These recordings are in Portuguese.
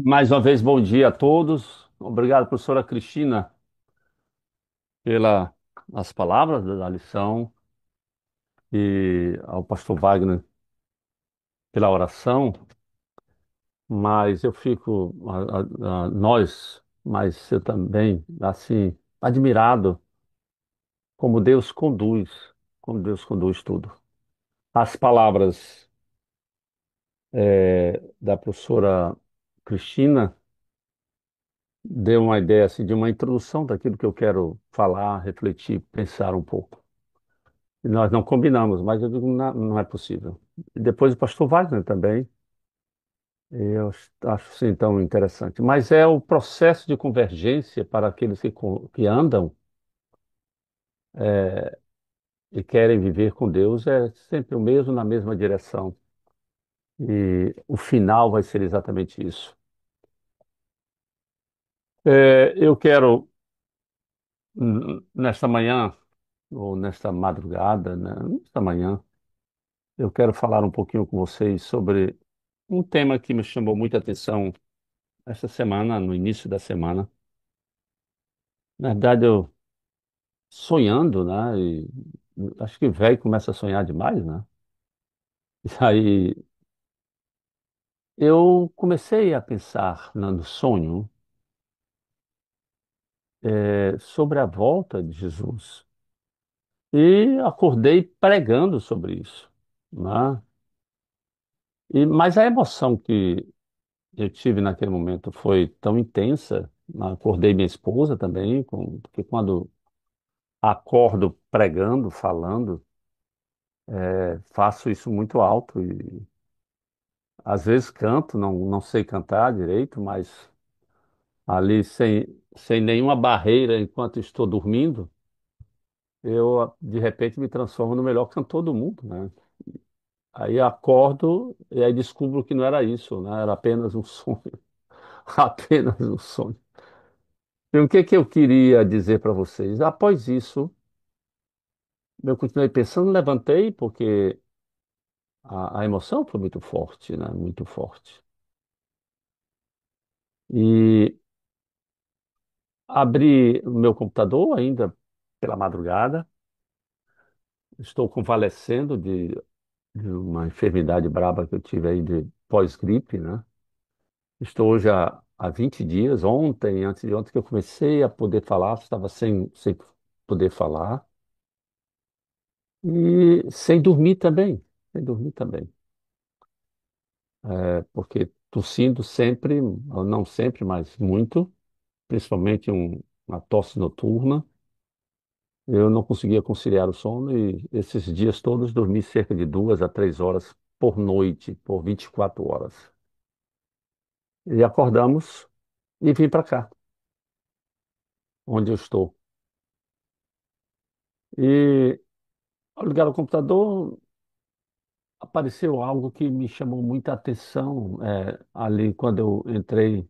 Mais uma vez, bom dia a todos. Obrigado, professora Cristina, pelas palavras da lição e ao pastor Wagner pela oração. Mas eu fico, nós, mas eu também, assim, admirado como Deus conduz, como Deus conduz tudo. As palavras da professora Cristina deu uma ideia assim, de uma introdução daquilo que eu quero falar, refletir, pensar um pouco. E nós não combinamos, mas eu digo, não, não é possível. E depois o pastor Wagner também, eu acho assim tão interessante. Mas é o processo de convergência para aqueles que andam e querem viver com Deus, é sempre o mesmo, na mesma direção. E o final vai ser exatamente isso. Eu quero, nesta manhã, ou nesta madrugada, né, nesta manhã, eu quero falar um pouquinho com vocês sobre um tema que me chamou muita atenção essa semana, no início da semana. Na verdade, eu sonhando, né? E acho que velho começa a sonhar demais, né? E aí eu comecei a pensar no sonho sobre a volta de Jesus e acordei pregando sobre isso, né? Mas a emoção que eu tive naquele momento foi tão intensa, né? Acordei minha esposa também, porque quando acordo pregando, falando, faço isso muito alto e às vezes canto, não sei cantar direito, mas ali sem nenhuma barreira enquanto estou dormindo, eu de repente me transformo no melhor cantor do mundo, né? Aí acordo e aí descubro que não era isso, né? Era apenas um sonho, apenas um sonho. E o que que eu queria dizer para vocês? Após isso, eu continuei pensando, levantei porque a emoção foi muito forte, né? Muito forte. E abri o meu computador ainda pela madrugada. Estou convalescendo de uma enfermidade braba que eu tive aí de pós-gripe, né? Estou hoje há 20 dias, ontem, antes de ontem, que eu comecei a poder falar, estava sem poder falar. E sem dormir também, sem dormir também. Porque tossindo sempre, ou não sempre, mas muito, principalmente uma tosse noturna. Eu não conseguia conciliar o sono e esses dias todos dormi cerca de 2 a 3 horas por noite, por 24 horas. E acordamos e vim para cá, onde eu estou. E ao ligar o computador, apareceu algo que me chamou muita atenção ali quando eu entrei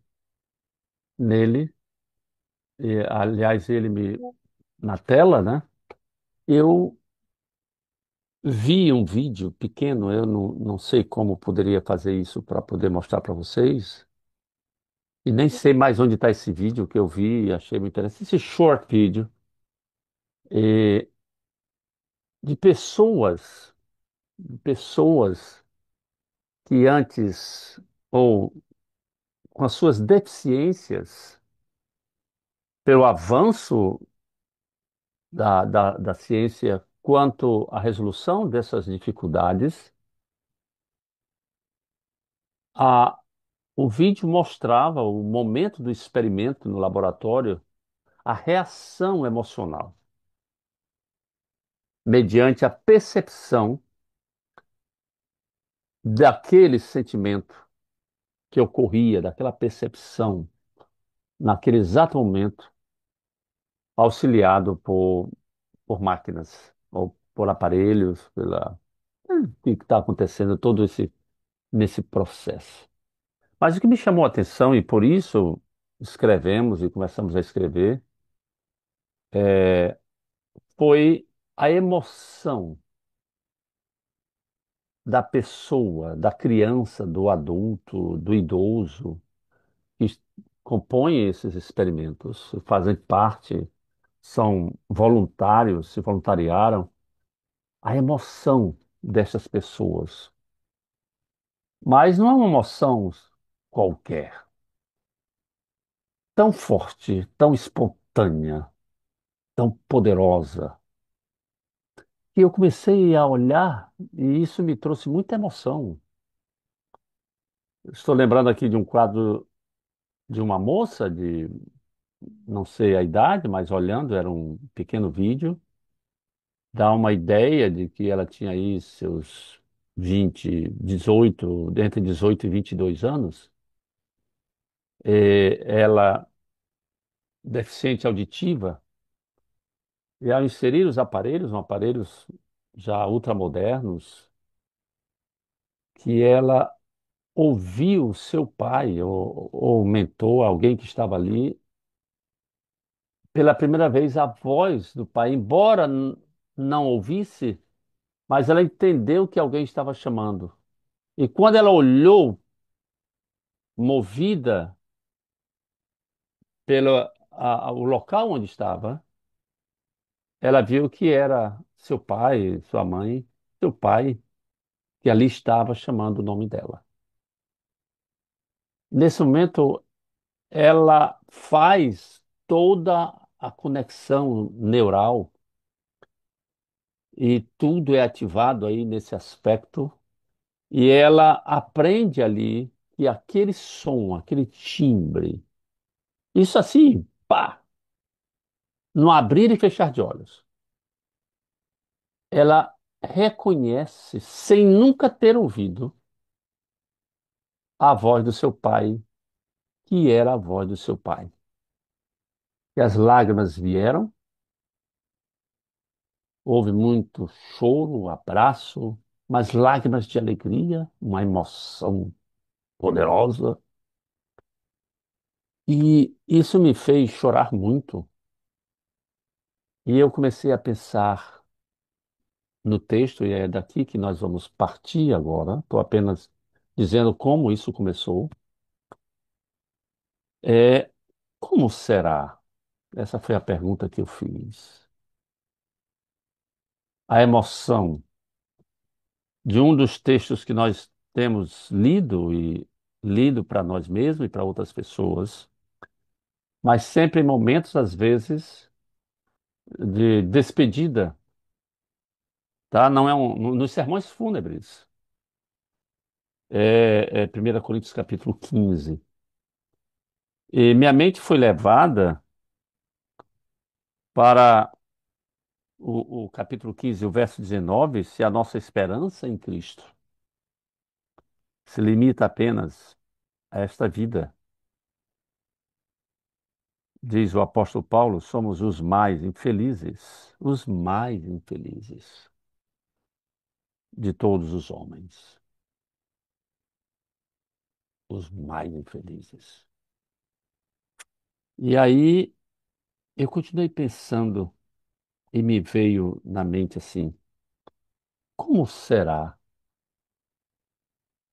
nele. E, aliás, na tela, né? Eu vi um vídeo pequeno, eu não sei como poderia fazer isso para poder mostrar para vocês. E nem sei mais onde está esse vídeo que eu vi e achei muito interessante. Esse short vídeo eh, de pessoas que antes, ou com as suas deficiências, pelo avanço da ciência quanto à resolução dessas dificuldades, a, o vídeo mostrava o momento do experimento no laboratório, a reação emocional, mediante a percepção daquele sentimento que ocorria, daquela percepção, naquele exato momento, auxiliado por máquinas, ou por aparelhos, o que está acontecendo todo nesse processo. Mas o que me chamou a atenção, e por isso escrevemos e começamos a escrever, foi a emoção da pessoa, da criança, do adulto, do idoso, compõem esses experimentos, fazem parte, são voluntários, se voluntariaram, a emoção dessas pessoas. Mas não é uma emoção qualquer, tão forte, tão espontânea, tão poderosa, que eu comecei a olhar e isso me trouxe muita emoção. Estou lembrando aqui de um quadro de uma moça de, não sei a idade, mas olhando, era um pequeno vídeo, dá uma ideia de que ela tinha aí seus 20, 18, entre 18 e 22 anos. Ela, deficiente auditiva, e ao inserir os aparelhos, são aparelhos já ultramodernos, que ela ouviu o seu pai ou mentor, alguém que estava ali, pela primeira vez a voz do pai, embora não ouvisse, mas ela entendeu que alguém estava chamando. E quando ela olhou, movida pelo o local onde estava, ela viu que era seu pai, sua mãe, seu pai, que ali estava chamando o nome dela. Nesse momento, ela faz toda a conexão neural e tudo é ativado aí nesse aspecto, e ela aprende ali que aquele som, aquele timbre, isso assim, pá, no abrir e fechar de olhos, ela reconhece, sem nunca ter ouvido, a voz do seu pai, que era a voz do seu pai. E as lágrimas vieram, houve muito choro, abraço, mas lágrimas de alegria, uma emoção poderosa. E isso me fez chorar muito. E eu comecei a pensar no texto, e é daqui que nós vamos partir agora. Estou apenas dizendo como isso começou. É, como será? Essa foi a pergunta que eu fiz. A emoção de um dos textos que nós temos lido e lido para nós mesmos e para outras pessoas, mas sempre em momentos, às vezes, de despedida, tá? Não é nos sermões fúnebres. É 1 Coríntios capítulo 15. E minha mente foi levada para o capítulo 15, o verso 19, se a nossa esperança em Cristo se limita apenas a esta vida. Diz o apóstolo Paulo, somos os mais infelizes de todos os homens, os mais infelizes. E aí eu continuei pensando e me veio na mente assim, como será?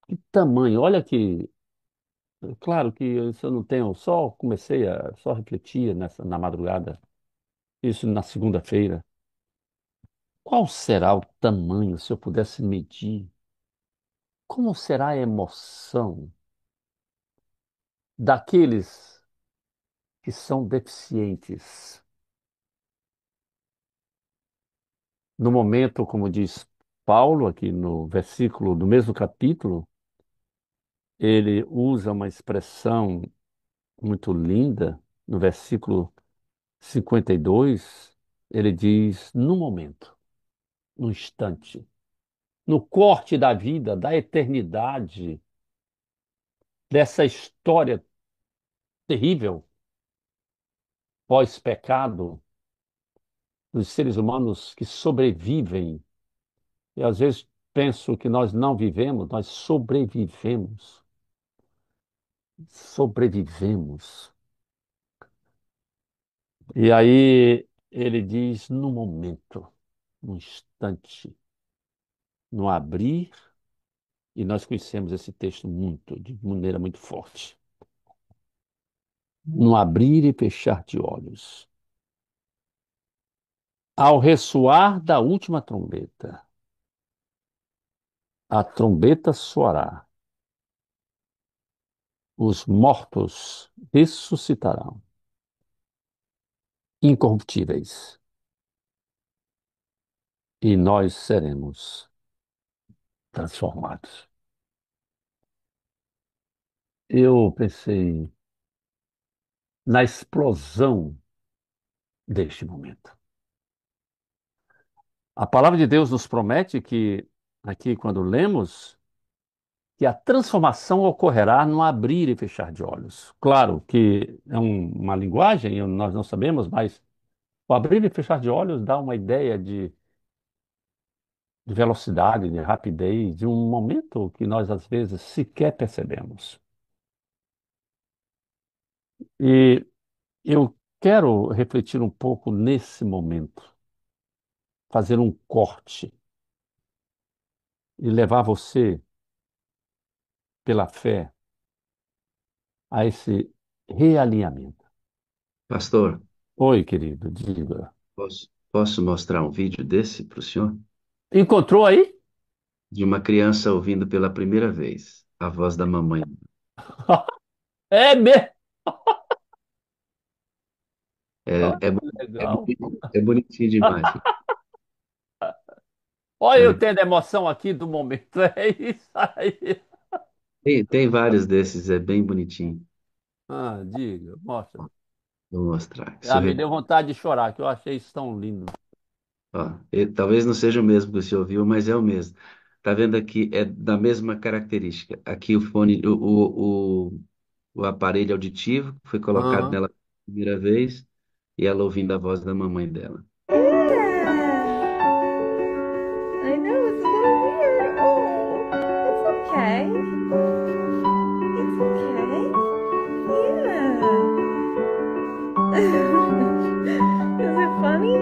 Que tamanho? Olha que, claro que isso eu não tenho, só comecei a só refletir na madrugada, isso na segunda-feira. Qual será o tamanho se eu pudesse medir? Como será a emoção daqueles que são deficientes? No momento, como diz Paulo, aqui no versículo do mesmo capítulo, ele usa uma expressão muito linda, no versículo 52, ele diz: no momento, no instante, no corte da vida, da eternidade, dessa história terrível, pós-pecado, dos seres humanos que sobrevivem. E às vezes penso que nós não vivemos, nós sobrevivemos. Sobrevivemos. E aí ele diz: no momento, no instante, no abrir, e nós conhecemos esse texto muito, de maneira muito forte. no abrir e fechar de olhos. Ao ressoar da última trombeta, a trombeta soará, os mortos ressuscitarão, incorruptíveis, e nós seremos transformados. Eu pensei na explosão deste momento. A palavra de Deus nos promete que, aqui, quando lemos, que a transformação ocorrerá no abrir e fechar de olhos. Claro que é uma linguagem, nós não sabemos, mas o abrir e fechar de olhos dá uma ideia de velocidade, de rapidez, de um momento que nós às vezes sequer percebemos. E eu quero refletir um pouco nesse momento, fazer um corte e levar você, pela fé, a esse realinhamento. Pastor, Oi, querido, diga. posso mostrar um vídeo desse para o senhor? Encontrou aí? De uma criança ouvindo pela primeira vez a voz da mamãe. É mesmo? É, Olha é, que legal. é bonitinho demais. Olha eu É, tendo emoção aqui do momento. É isso aí. tem vários desses, é bem bonitinho. Ah, diga, mostra. Vou mostrar. Se Ah, eu me deu vontade de chorar, que eu achei isso tão lindo. Ó, talvez não seja o mesmo que o senhor viu, mas é o mesmo. Tá vendo aqui? É da mesma característica. Aqui o fone, o aparelho auditivo que foi colocado Aham. nela pela primeira vez e ela ouvindo a voz da mamãe dela. Yeah. I know it's a little weird. Oh, it's okay. It's okay. Yeah. Is it funny?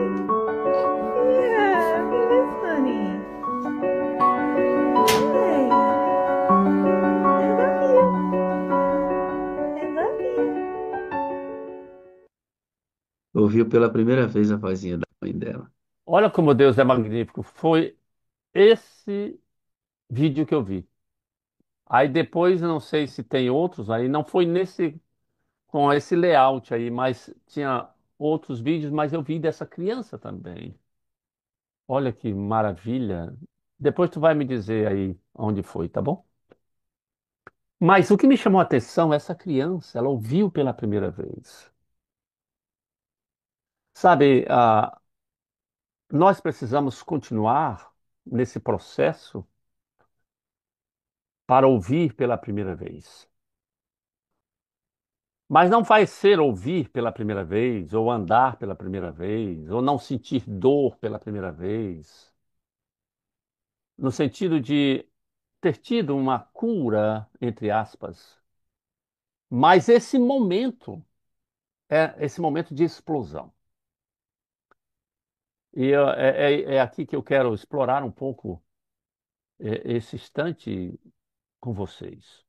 Yeah, it is funny. Hey, I love you. I love you. Ouviu pela primeira vez a vozinha da mãe dela. Olha como Deus é magnífico. Foi esse vídeo que eu vi. Aí depois, eu não sei se tem outros aí, não foi nesse, com esse layout aí, mas tinha outros vídeos, mas eu vi dessa criança também. Olha que maravilha. Depois tu vai me dizer aí onde foi, tá bom? Mas o que me chamou a atenção é essa criança, ela ouviu pela primeira vez. Sabe, nós precisamos continuar nesse processo para ouvir pela primeira vez. Mas não vai ser ouvir pela primeira vez, ou andar pela primeira vez, ou não sentir dor pela primeira vez, no sentido de ter tido uma cura, entre aspas. Mas esse momento é esse momento de explosão. E é aqui que eu quero explorar um pouco esse instante com vocês.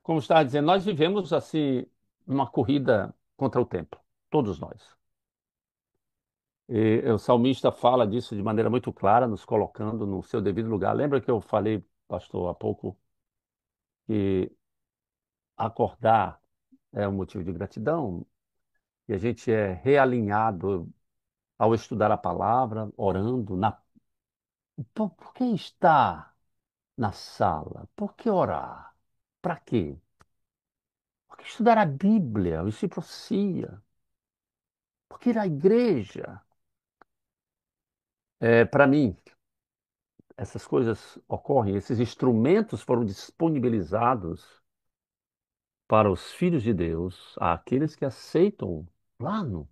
Como estava dizendo, nós vivemos assim uma corrida contra o tempo, todos nós. E o salmista fala disso de maneira muito clara, nos colocando no seu devido lugar. Lembra que eu falei, pastor, há pouco, que acordar é um motivo de gratidão e a gente é realinhado ao estudar a palavra, orando. Por que estar na sala? Por que orar? Para quê? Por que estudar a Bíblia, o Ensino-Profecia? Por que ir à igreja? Para mim, essas coisas ocorrem, esses instrumentos foram disponibilizados para os filhos de Deus, aqueles que aceitam o plano,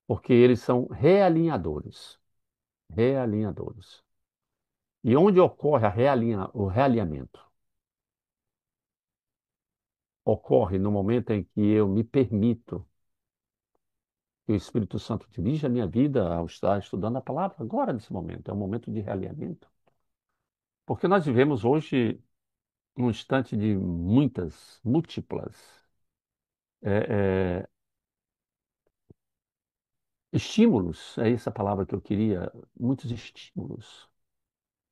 porque eles são realinhadores, realinhadores. E onde ocorre o realinhamento? Ocorre no momento em que eu me permito que o Espírito Santo dirija a minha vida ao estar estudando a palavra agora, nesse momento. É um momento de realinhamento. Porque nós vivemos hoje um instante de muitas, múltiplas é, é, estímulos, é essa palavra que eu queria, muitos estímulos.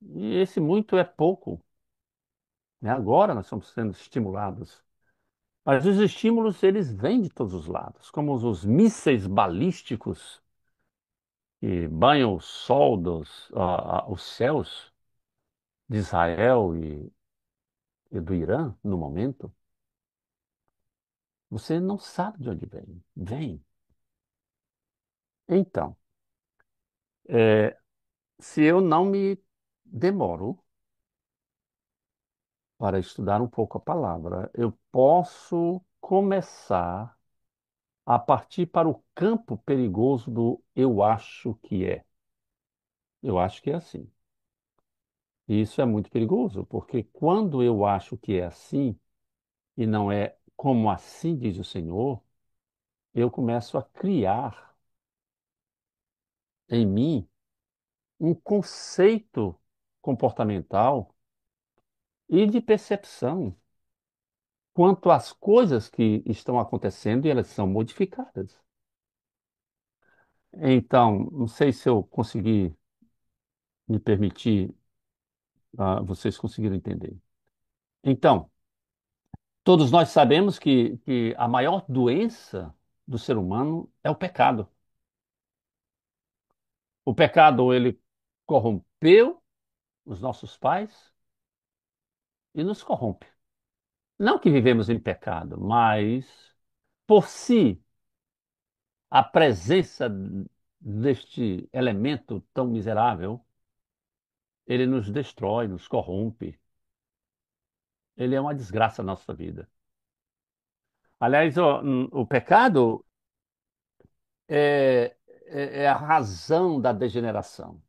E esse muito é pouco, né? Agora nós estamos sendo estimulados. Mas os estímulos, eles vêm de todos os lados, como os mísseis balísticos que banham o sol os céus de Israel e do Irã, no momento. Você não sabe de onde vem. Vem. Então, é, se eu não me demoro para estudar um pouco a palavra, eu posso começar a partir para o campo perigoso do eu acho que é. Eu acho que é assim. E isso é muito perigoso, porque quando eu acho que é assim, e não é como assim diz o Senhor, eu começo a criar em mim um conceito comportamental e de percepção quanto às coisas que estão acontecendo e elas são modificadas. Então, não sei se eu consegui me permitir, vocês conseguiram entender. Então, todos nós sabemos que a maior doença do ser humano é o pecado. O pecado, ele corrompeu os nossos pais e nos corrompe. Não que vivemos em pecado, mas por si, a presença deste elemento tão miserável, ele nos destrói, nos corrompe. Ele é uma desgraça na nossa vida. Aliás, o pecado é, é a razão da degeneração.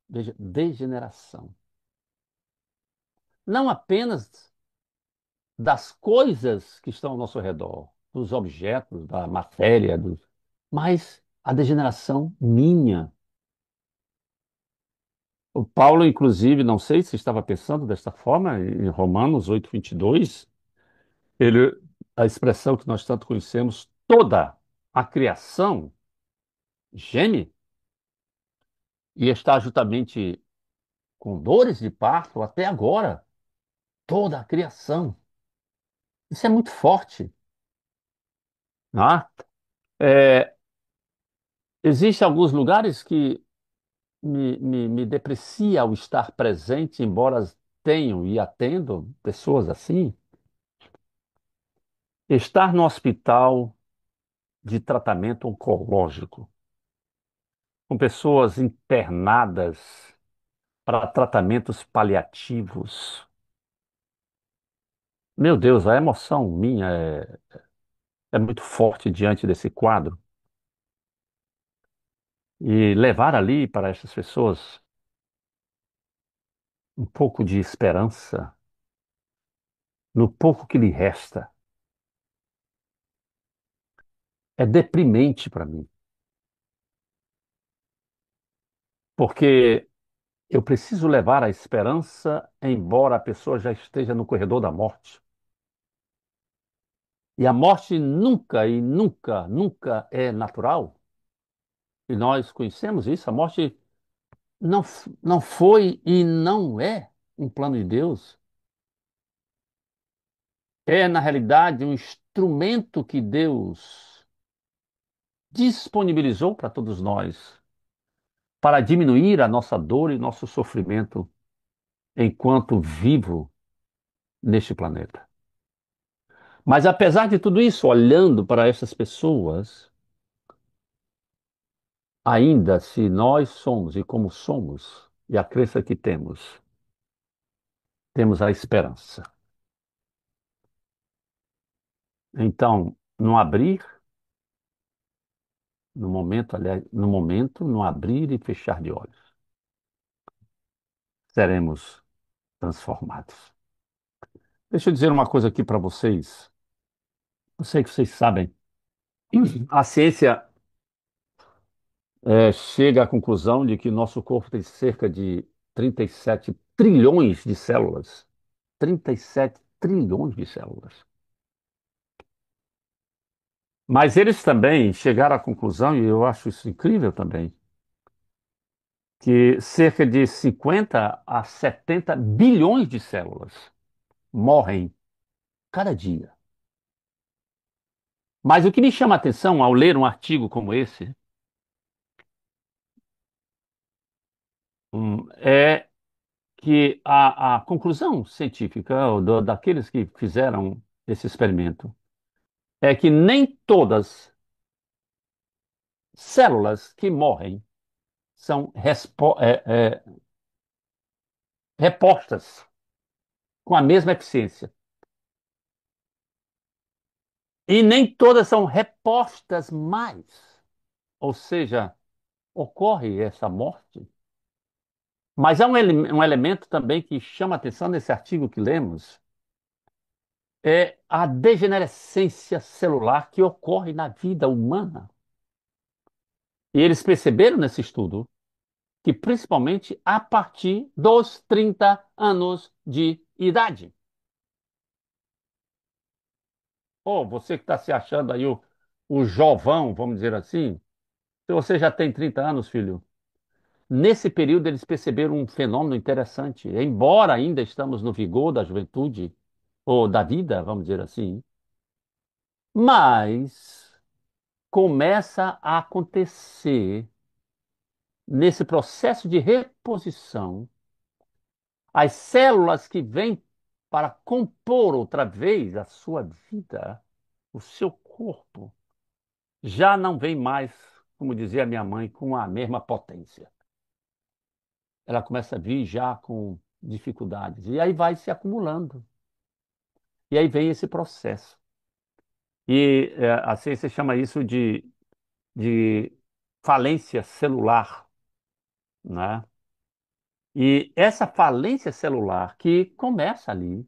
Veja, degeneração. Não apenas das coisas que estão ao nosso redor, dos objetos, da matéria, mas a degeneração minha. O Paulo, inclusive, não sei se estava pensando desta forma, em Romanos 8:22, ele, a expressão que nós tanto conhecemos, toda a criação geme e está juntamente com dores de parto até agora, toda a criação. Isso é muito forte, né? É, existem alguns lugares que me deprecia ao estar presente, embora tenham e atendo pessoas assim. Estar no hospital de tratamento oncológico, com pessoas internadas para tratamentos paliativos. Meu Deus, a emoção minha é muito forte diante desse quadro. E levar ali para essas pessoas um pouco de esperança, no pouco que lhe resta, é deprimente para mim. Porque eu preciso levar a esperança, embora a pessoa já esteja no corredor da morte. E a morte nunca e nunca, nunca é natural. E nós conhecemos isso. A morte não foi e não é um plano de Deus. É, na realidade, um instrumento que Deus disponibilizou para todos nós, para diminuir a nossa dor e nosso sofrimento enquanto vivo neste planeta. Mas apesar de tudo isso, olhando para essas pessoas, ainda se nós somos e como somos, e a crença que temos, temos a esperança. Então, no abrir, no momento, aliás, no momento, no abrir e fechar de olhos, seremos transformados. Deixa eu dizer uma coisa aqui para vocês. Eu sei que vocês sabem. A ciência chega à conclusão de que nosso corpo tem cerca de 37 trilhões de células. 37 trilhões de células. Mas eles também chegaram à conclusão, e eu acho isso incrível também, que cerca de 50 a 70 bilhões de células morrem cada dia. Mas o que me chama a atenção ao ler um artigo como esse, é que a conclusão científica daqueles que fizeram esse experimento é que nem todas células que morrem são repostas com a mesma eficiência. E nem todas são repostas mais. Ou seja, ocorre essa morte. Mas há um elemento também que chama a atenção nesse artigo que lemos, é a degenerescência celular que ocorre na vida humana. E eles perceberam nesse estudo que principalmente a partir dos 30 anos de idade. Ou você que está se achando aí o jovão, vamos dizer assim, se você já tem 30 anos, filho, nesse período eles perceberam um fenômeno interessante. Embora ainda estamos no vigor da juventude, ou da vida, vamos dizer assim, mas começa a acontecer nesse processo de reposição as células que vêm para compor outra vez a sua vida, o seu corpo, já não vem mais, como dizia minha mãe, com a mesma potência. Ela começa a vir já com dificuldades. E aí vai se acumulando. E aí vem esse processo. E a ciência chama isso de falência celular, né? E essa falência celular que começa ali,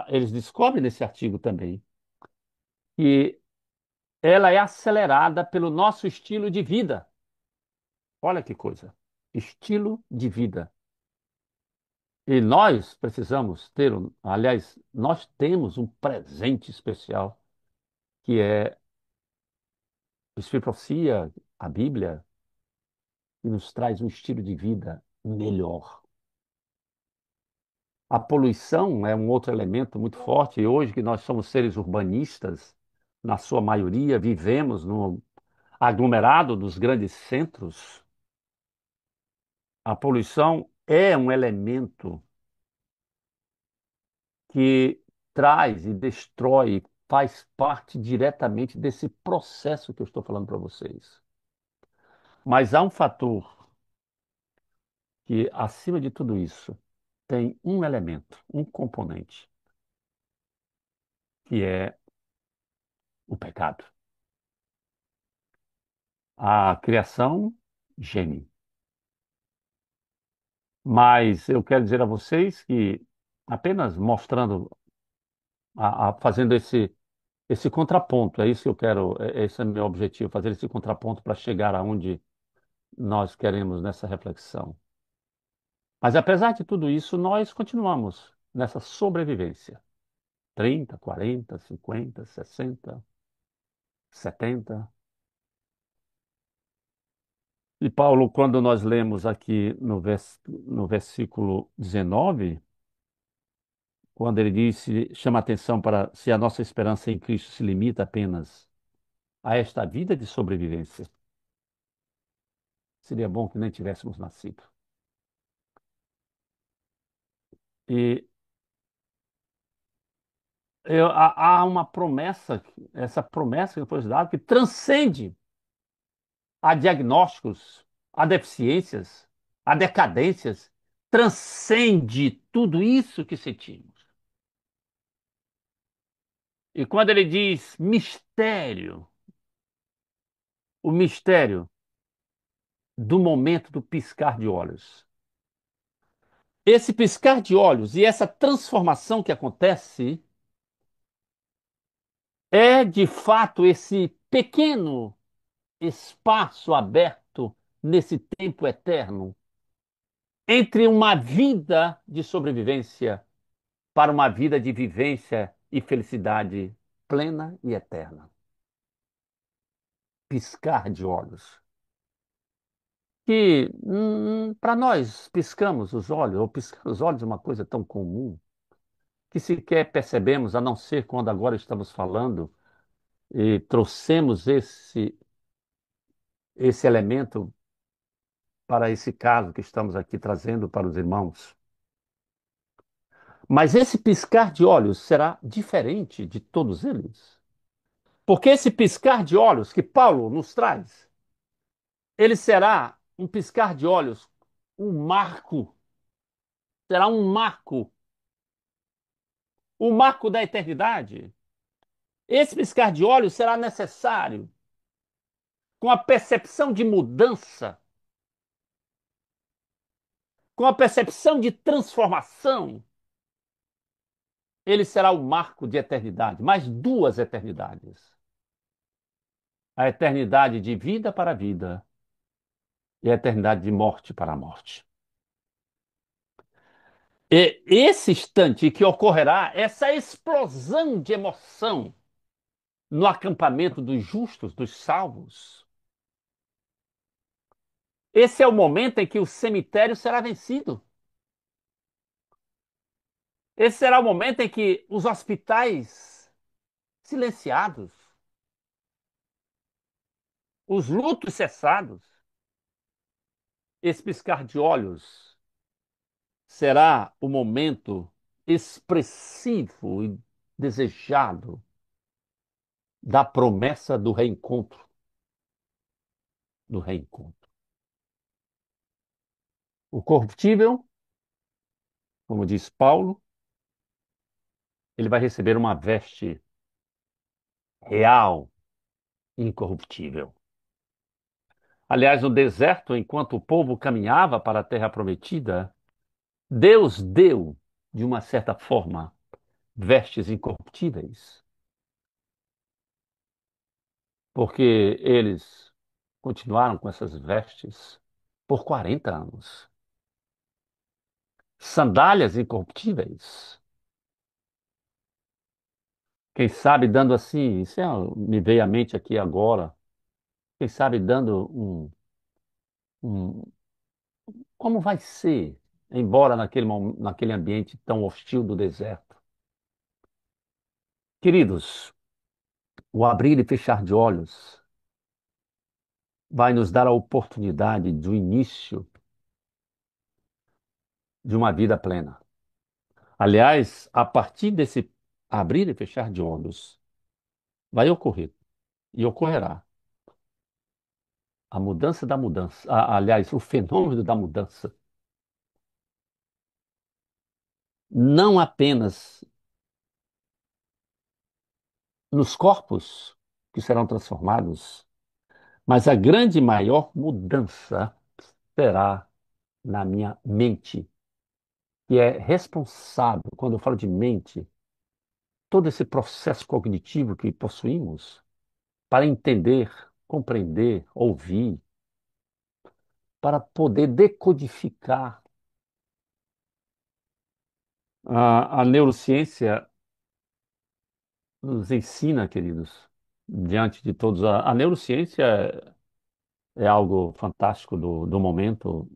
eles descobrem nesse artigo também que ela é acelerada pelo nosso estilo de vida. Olha que coisa. Estilo de vida. E nós precisamos ter, aliás, nós temos um presente especial, que é a Escritura, a Bíblia, que nos traz um estilo de vida melhor. A poluição é um outro elemento muito forte, e hoje que nós somos seres urbanistas, na sua maioria, vivemos no aglomerado dos grandes centros, a poluição é um elemento que traz e destrói, faz parte diretamente desse processo que eu estou falando para vocês. Mas há um fator que, acima de tudo isso, tem um elemento, um componente, que é o pecado. A criação geme. Mas eu quero dizer a vocês que, apenas mostrando, fazendo esse contraponto, é isso que eu quero, esse é o meu objetivo, fazer esse contraponto para chegar aonde nós queremos nessa reflexão. Mas apesar de tudo isso, nós continuamos nessa sobrevivência. 30, 40, 50, 60, 70. E Paulo, quando nós lemos aqui no versículo 19, quando ele disse, chama atenção para se a nossa esperança em Cristo se limita apenas a esta vida de sobrevivência, seria bom que nem tivéssemos nascido. E há uma promessa, essa promessa que foi dada, que transcende a diagnósticos, a deficiências, a decadências, transcende tudo isso que sentimos. E quando ele diz mistério, o mistério do momento do piscar de olhos. Esse piscar de olhos e essa transformação que acontece é de fato esse pequeno espaço aberto nesse tempo eterno entre uma vida de sobrevivência para uma vida de vivência e felicidade plena e eterna. Piscar de olhos. Que para nós piscamos os olhos, ou piscar os olhos é uma coisa tão comum, que sequer percebemos, a não ser quando agora estamos falando e trouxemos esse elemento para esse caso que estamos aqui trazendo para os irmãos. Mas esse piscar de olhos será diferente de todos eles. Porque esse piscar de olhos que Paulo nos traz, ele será um piscar de olhos, um marco, será um marco da eternidade. Esse piscar de olhos será necessário com a percepção de mudança, com a percepção de transformação. Ele será o marco de eternidade, mais duas eternidades. A eternidade de vida para a vida e a eternidade de morte para a morte. E esse instante que ocorrerá, essa explosão de emoção no acampamento dos justos, dos salvos, esse é o momento em que o cemitério será vencido. Esse será o momento em que os hospitais silenciados, os lutos cessados, esse piscar de olhos será o momento expressivo e desejado da promessa do reencontro, do reencontro. O corruptível, como diz Paulo, ele vai receber uma veste real, incorruptível. Aliás, no deserto, enquanto o povo caminhava para a terra prometida, Deus deu, de uma certa forma, vestes incorruptíveis, porque eles continuaram com essas vestes por 40 anos. Sandálias incorruptíveis. Quem sabe dando assim, me veio à mente aqui agora, quem sabe dando um como vai ser, embora naquele ambiente tão hostil do deserto. Queridos, o abrir e fechar de olhos vai nos dar a oportunidade do início de uma vida plena. Aliás, a partir desse abrir e fechar de olhos, vai ocorrer e ocorrerá a mudança da mudança. Aliás, o fenômeno da mudança. Não apenas nos corpos que serão transformados, mas a grande e maior mudança será na minha mente, que é responsável, quando eu falo de mente, todo esse processo cognitivo que possuímos para entender, compreender, ouvir, para poder decodificar. A neurociência nos ensina, queridos, diante de todos, a neurociência é algo fantástico do momento,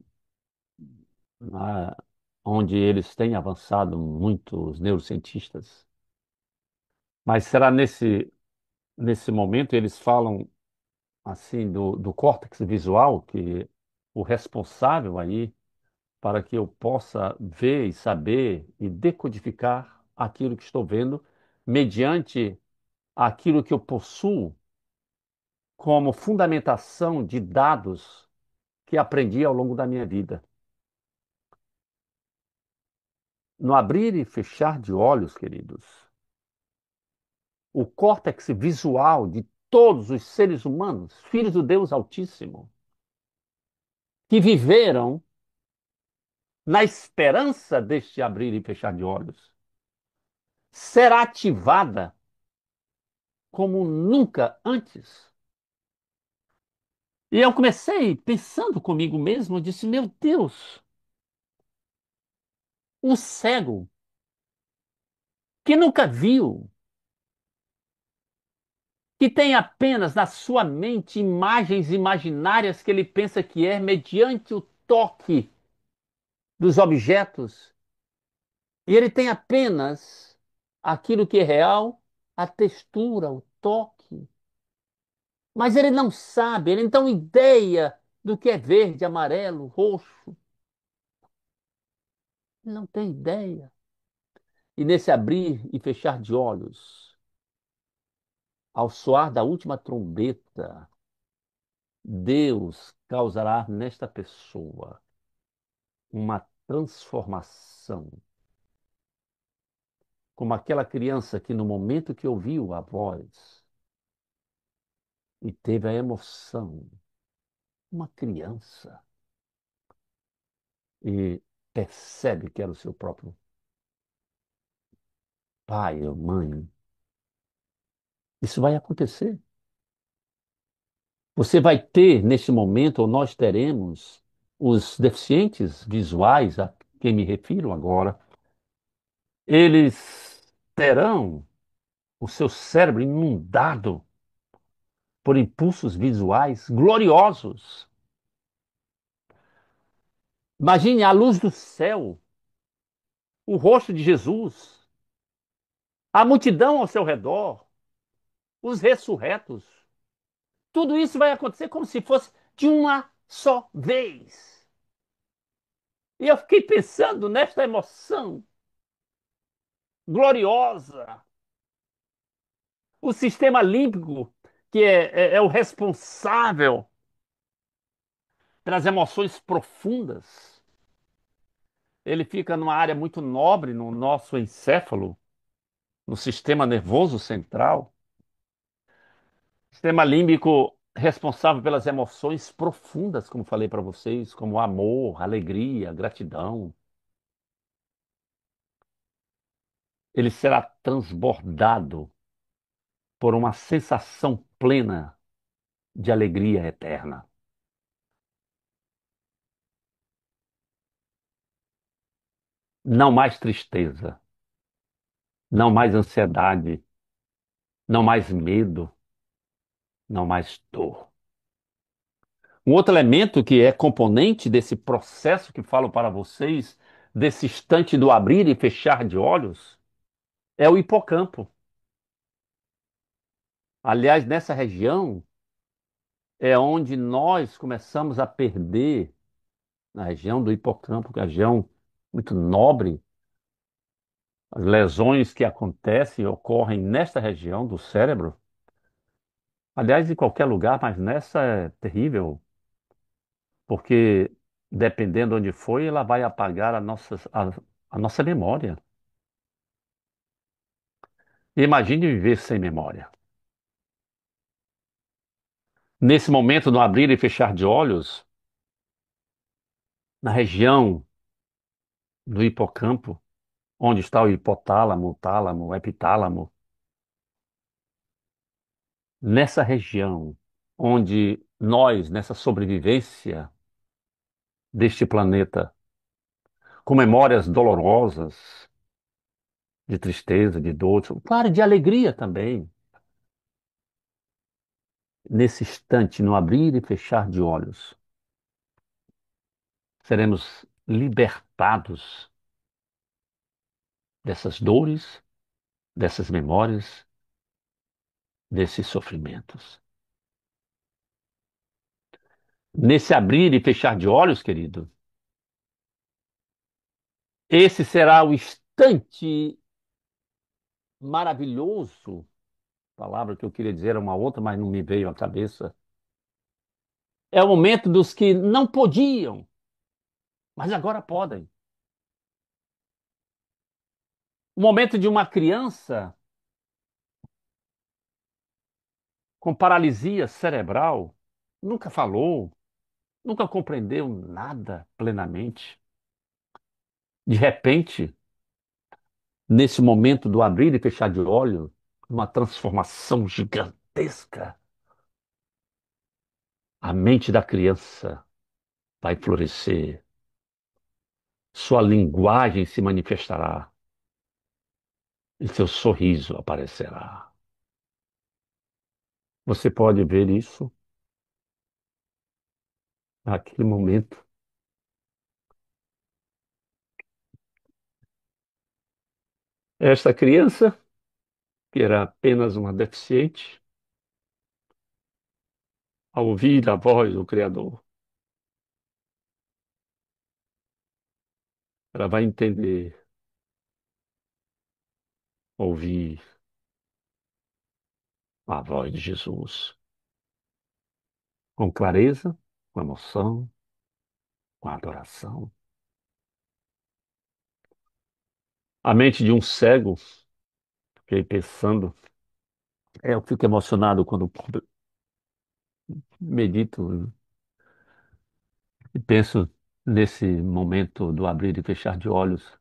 né, onde eles têm avançado muito, os neurocientistas. Mas será nesse momento eles falam assim do córtex visual, que o responsável aí para que eu possa ver e saber e decodificar aquilo que estou vendo mediante aquilo que eu possuo como fundamentação de dados que aprendi ao longo da minha vida. No abrir e fechar de olhos, queridos, o córtex visual de todos os seres humanos, filhos do Deus Altíssimo, que viveram na esperança deste abrir e fechar de olhos, será ativada como nunca antes. E eu comecei pensando comigo mesmo, eu disse, meu Deus, Um cego que nunca viu, que tem apenas na sua mente imagens imaginárias que ele pensa que é mediante o toque dos objetos, e ele tem apenas aquilo que é real, a textura, o toque. Mas ele não sabe, ele não tem ideia do que é verde, amarelo, roxo. Ele não tem ideia. E nesse abrir e fechar de olhos, ao soar da última trombeta, Deus causará nesta pessoa uma transformação, como aquela criança que no momento que ouviu a voz e teve a emoção, uma criança, e percebe que era o seu próprio pai ou mãe. Isso vai acontecer. Você vai ter, neste momento, ou nós teremos, os deficientes visuais, a quem me refiro agora, eles terão o seu cérebro inundado por impulsos visuais gloriosos. Imagine a luz do céu, o rosto de Jesus, a multidão ao seu redor, os ressurretos. Tudo isso vai acontecer como se fosse de uma só vez. E eu fiquei pensando nesta emoção gloriosa. O sistema límbico, que é o responsável pelas emoções profundas, ele fica numa área muito nobre no nosso encéfalo, no sistema nervoso central. Sistema límbico responsável pelas emoções profundas, como falei para vocês, como amor, alegria, gratidão. Ele será transbordado por uma sensação plena de alegria eterna. Não mais tristeza, não mais ansiedade, não mais medo, não mais dor. Um outro elemento que é componente desse processo que falo para vocês, desse instante do abrir e fechar de olhos, é o hipocampo. Aliás, nessa região é onde nós começamos a perder, na região do hipocampo, que é uma região muito nobre. As lesões que acontecem e ocorrem nesta região do cérebro, aliás, em qualquer lugar, mas nessa é terrível, porque dependendo onde foi, ela vai apagar a nossa memória. Imagine viver sem memória. Nesse momento, no abrir e fechar de olhos, na região do hipocampo, onde está o hipotálamo, o tálamo, o epitálamo, nessa região onde nós, nessa sobrevivência deste planeta, com memórias dolorosas, de tristeza, de dor, claro, de alegria também. Nesse instante, no abrir e fechar de olhos, seremos libertados dessas dores, dessas memórias, desses sofrimentos. Nesse abrir e fechar de olhos, querido, esse será o instante maravilhoso. Palavra que eu queria dizer era uma outra, mas não me veio à cabeça. É o momento dos que não podiam, mas agora podem. O momento de uma criança com paralisia cerebral, nunca falou, nunca compreendeu nada plenamente. De repente, nesse momento do abrir e fechar de olho, uma transformação gigantesca. A mente da criança vai florescer, Sua linguagem se manifestará e seu sorriso aparecerá. Você pode ver isso naquele momento. Esta criança, que era apenas uma deficiente, ao ouvir a voz do Criador, ela vai entender, ouvir a voz de Jesus com clareza, com emoção, com adoração. A mente de um cego, fiquei pensando, eu fico emocionado quando medito e penso nesse momento do abrir e fechar de olhos.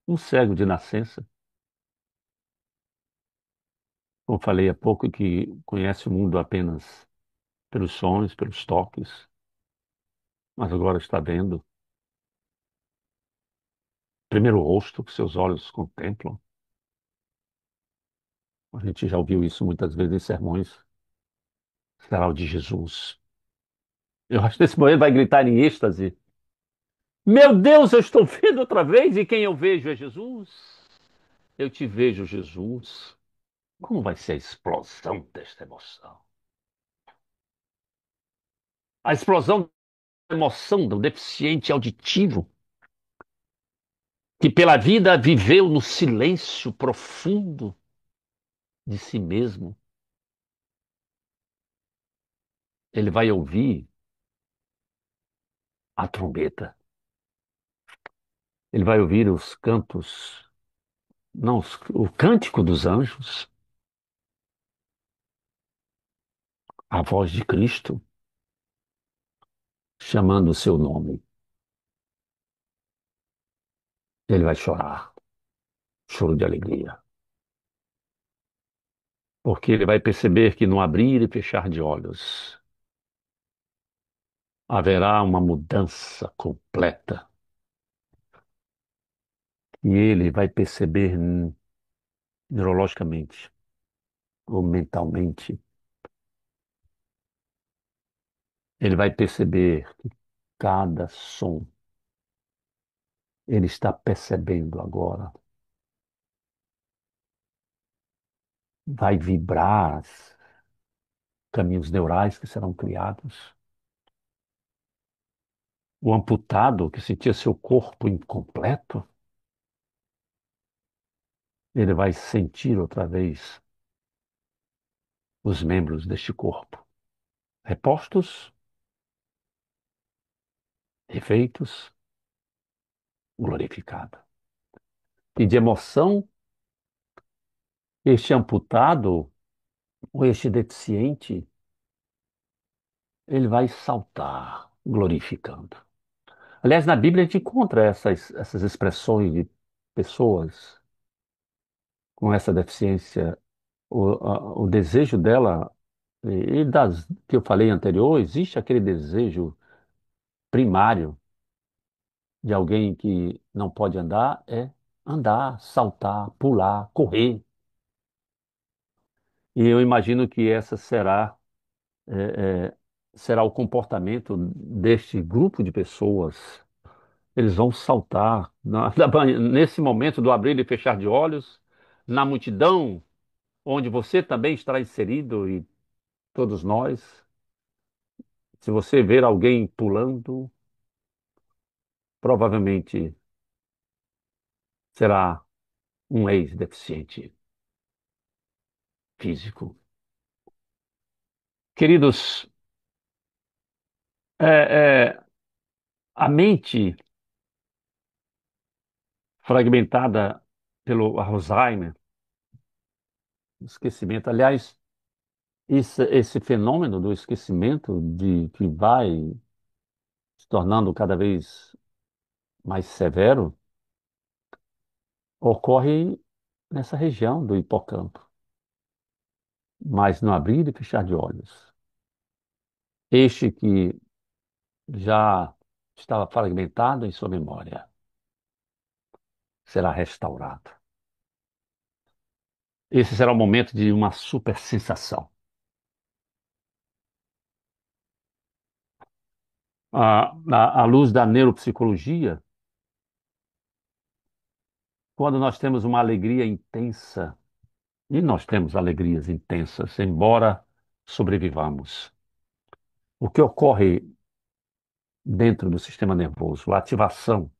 Um cego de nascença, como falei há pouco, que conhece o mundo apenas pelos sons, pelos toques, mas agora está vendo. Primeiro rosto que seus olhos contemplam. A gente já ouviu isso muitas vezes em sermões. Será o de Jesus. Eu acho que nesse momento vai gritar em êxtase: Meu Deus, eu estou vendo outra vez e quem eu vejo é Jesus. Eu te vejo, Jesus. Como vai ser a explosão desta emoção? A explosão da emoção do deficiente auditivo que pela vida viveu no silêncio profundo de si mesmo. Ele vai ouvir a trombeta. Ele vai ouvir os cantos, não, o cântico dos anjos, a voz de Cristo chamando o seu nome. Ele vai chorar, choro de alegria, porque ele vai perceber que no abrir e fechar de olhos haverá uma mudança completa. E ele vai perceber neurologicamente ou mentalmente, ele vai perceber que cada som ele está percebendo agora vai vibrar caminhos neurais que serão criados. O amputado que sentia seu corpo incompleto, ele vai sentir outra vez os membros deste corpo repostos, refeitos, glorificado. E de emoção, este amputado ou este deficiente, ele vai saltar, glorificando. Aliás, na Bíblia a gente encontra essas expressões de pessoas com essa deficiência, o desejo dela, e das que eu falei anterior, existe aquele desejo primário de alguém que não pode andar, é andar, saltar, pular, correr. E eu imagino que essa é, é, será o comportamento deste grupo de pessoas. Eles vão saltar nesse momento do abrir e fechar de olhos, na multidão onde você também estará inserido e todos nós. Se você ver alguém pulando, provavelmente será um ex-deficiente físico. Queridos, é, é, a mente fragmentada pelo Alzheimer, esquecimento, aliás, esse fenômeno do esquecimento que vai se tornando cada vez mais severo, ocorre nessa região do hipocampo, mas no abrir e fechar de olhos. Este que já estava fragmentado em sua memória, será restaurado. Esse será o momento de uma super sensação. À luz da neuropsicologia, quando nós temos uma alegria intensa, e nós temos alegrias intensas, embora sobrevivamos, o que ocorre dentro do sistema nervoso, a ativação.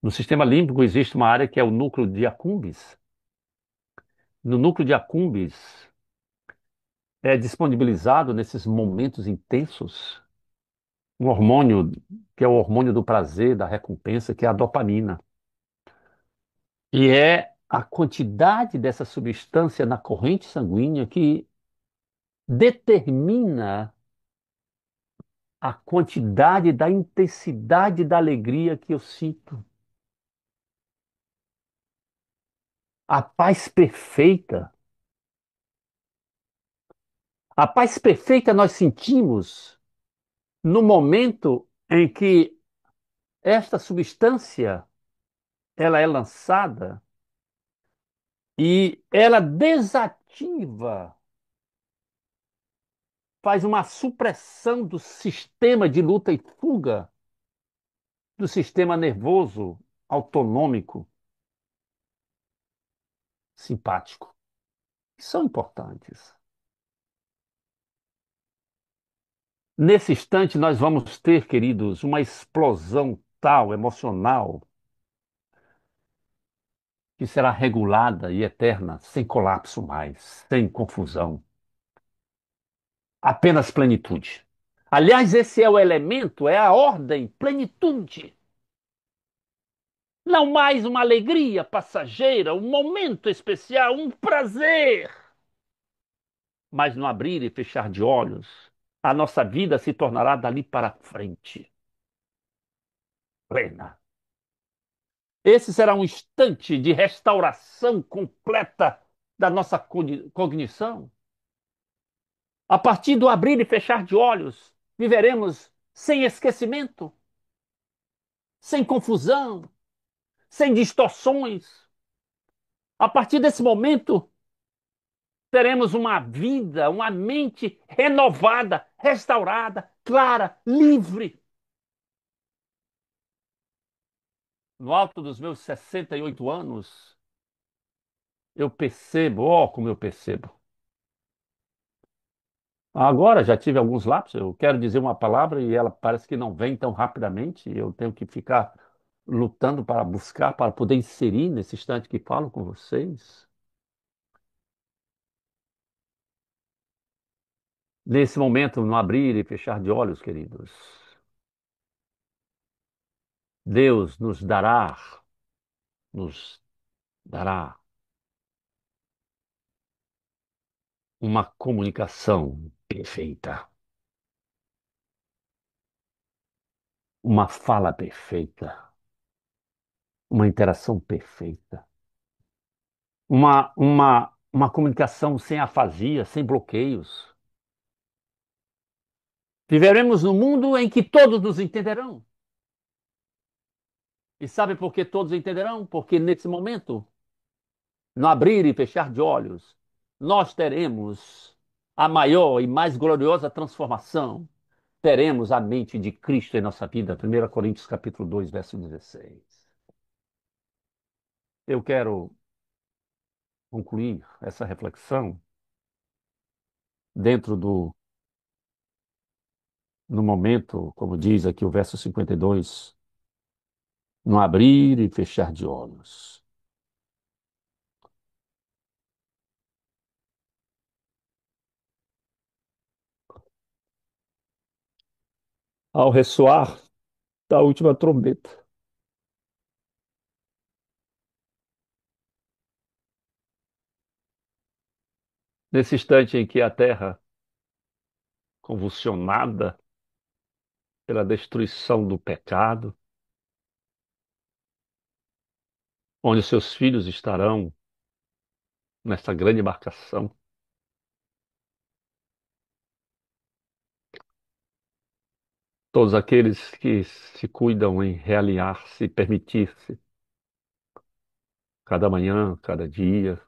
No sistema límbico existe uma área que é o núcleo de Accumbens. No núcleo de Accumbens é disponibilizado nesses momentos intensos um hormônio que é o hormônio do prazer, da recompensa, que é a dopamina. E é a quantidade dessa substância na corrente sanguínea que determina a quantidade da intensidade da alegria que eu sinto. A paz perfeita. A paz perfeita nós sentimos no momento em que esta substância ela é lançada e ela desativa, faz uma supressão do sistema de luta e fuga, do sistema nervoso autonômico simpático. São importantes. Nesse instante, nós vamos ter, queridos, uma explosão tal, emocional, que será regulada e eterna, sem colapso mais, sem confusão. Apenas plenitude. Aliás, esse é o elemento, é a ordem, plenitude. Não mais uma alegria passageira, um momento especial, um prazer. Mas no abrir e fechar de olhos, a nossa vida se tornará dali para frente plena. Esse será um instante de restauração completa da nossa cognição. A partir do abrir e fechar de olhos, viveremos sem esquecimento, sem confusão, sem distorções. A partir desse momento, teremos uma vida, uma mente renovada, restaurada, clara, livre. No alto dos meus 68 anos, eu percebo, como eu percebo. Agora já tive alguns lapsos, eu quero dizer uma palavra e ela parece que não vem tão rapidamente, eu tenho que ficar lutando para buscar, para poder inserir nesse instante que falo com vocês. Nesse momento, no abrir e fechar de olhos, queridos, Deus nos dará uma comunicação perfeita, uma fala perfeita, uma interação perfeita, uma comunicação sem afasia, sem bloqueios. Viveremos num mundo em que todos nos entenderão. E sabe por que todos entenderão? Porque nesse momento, no abrir e fechar de olhos, nós teremos a maior e mais gloriosa transformação. Teremos a mente de Cristo em nossa vida. 1 Coríntios capítulo 2, verso 16. Eu quero concluir essa reflexão dentro no momento, como diz aqui o verso 52, no abrir e fechar de olhos. Ao ressoar da última trombeta, nesse instante em que a terra, convulsionada pela destruição do pecado, onde seus filhos estarão nessa grande embarcação, todos aqueles que se cuidam em realinhar-se, permitir-se, cada manhã, cada dia,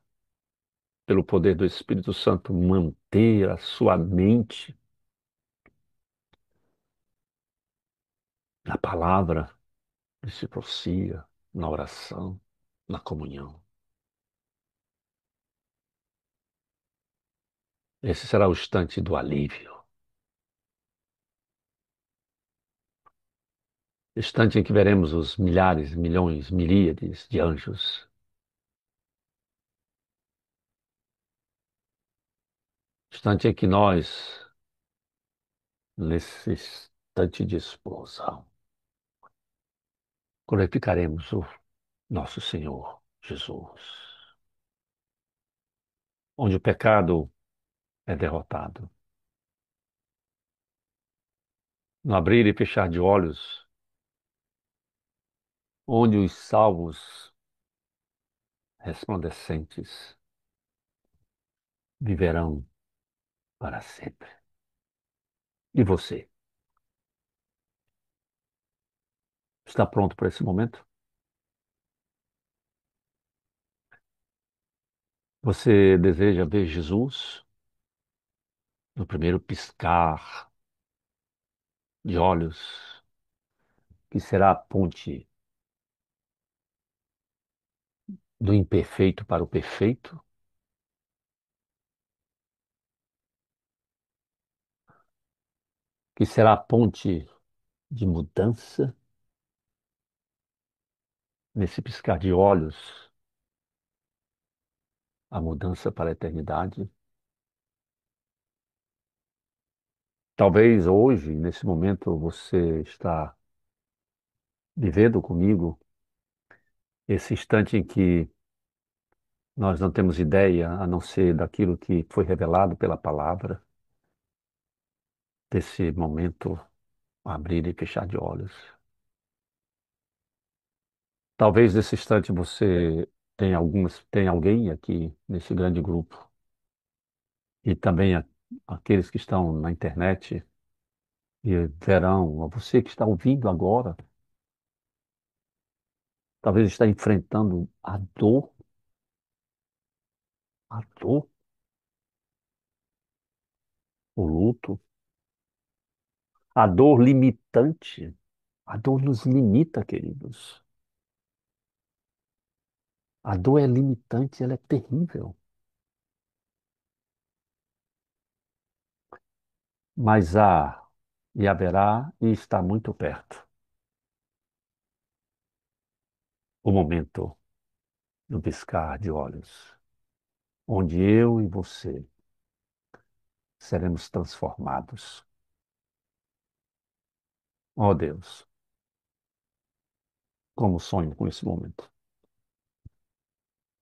pelo poder do Espírito Santo, manter a sua mente na palavra que se pronuncia, na oração, na comunhão. Esse será o instante do alívio, instante em que veremos os milhares, milhões, miríades de anjos, instante em que nós, nesse instante de explosão, glorificaremos o nosso Senhor Jesus, onde o pecado é derrotado. No abrir e fechar de olhos, onde os salvos resplandecentes viverão para sempre. E você, está pronto para esse momento? Você deseja ver Jesus no primeiro piscar de olhos, que será a ponte do imperfeito para o perfeito, que será a ponte de mudança nesse piscar de olhos, a mudança para a eternidade? Talvez hoje, nesse momento, você está vivendo comigo esse instante em que nós não temos ideia a não ser daquilo que foi revelado pela palavra, desse momento, abrir e fechar de olhos. Talvez nesse instante você tenha alguém aqui nesse grande grupo e também aqueles que estão na internet e verão, a você que está ouvindo agora, talvez está enfrentando a dor, o luto, a dor limitante. A dor nos limita, queridos. A dor é limitante, ela é terrível. Mas há e haverá e está muito perto o momento do piscar de olhos, onde eu e você seremos transformados. Oh Deus, como sonho com esse momento.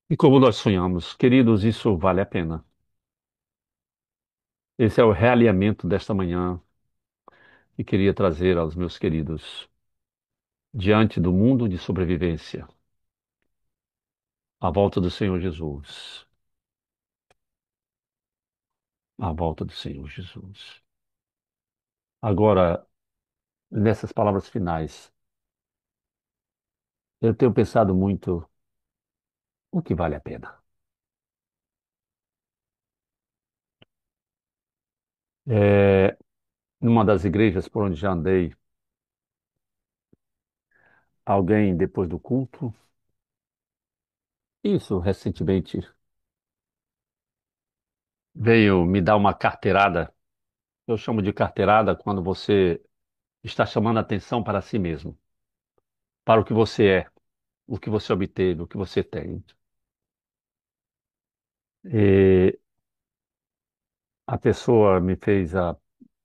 E como nós sonhamos, queridos, isso vale a pena. Esse é o realinhamento desta manhã que queria trazer aos meus queridos diante do mundo de sobrevivência, a volta do Senhor Jesus, a volta do Senhor Jesus. Agora, nessas palavras finais, eu tenho pensado muito o que vale a pena. É, numa das igrejas por onde já andei, alguém depois do culto, isso recentemente, veio me dar uma carteirada. Eu chamo de carteirada quando você está chamando a atenção para si mesmo, para o que você é, o que você obteve, o que você tem. E a pessoa me fez a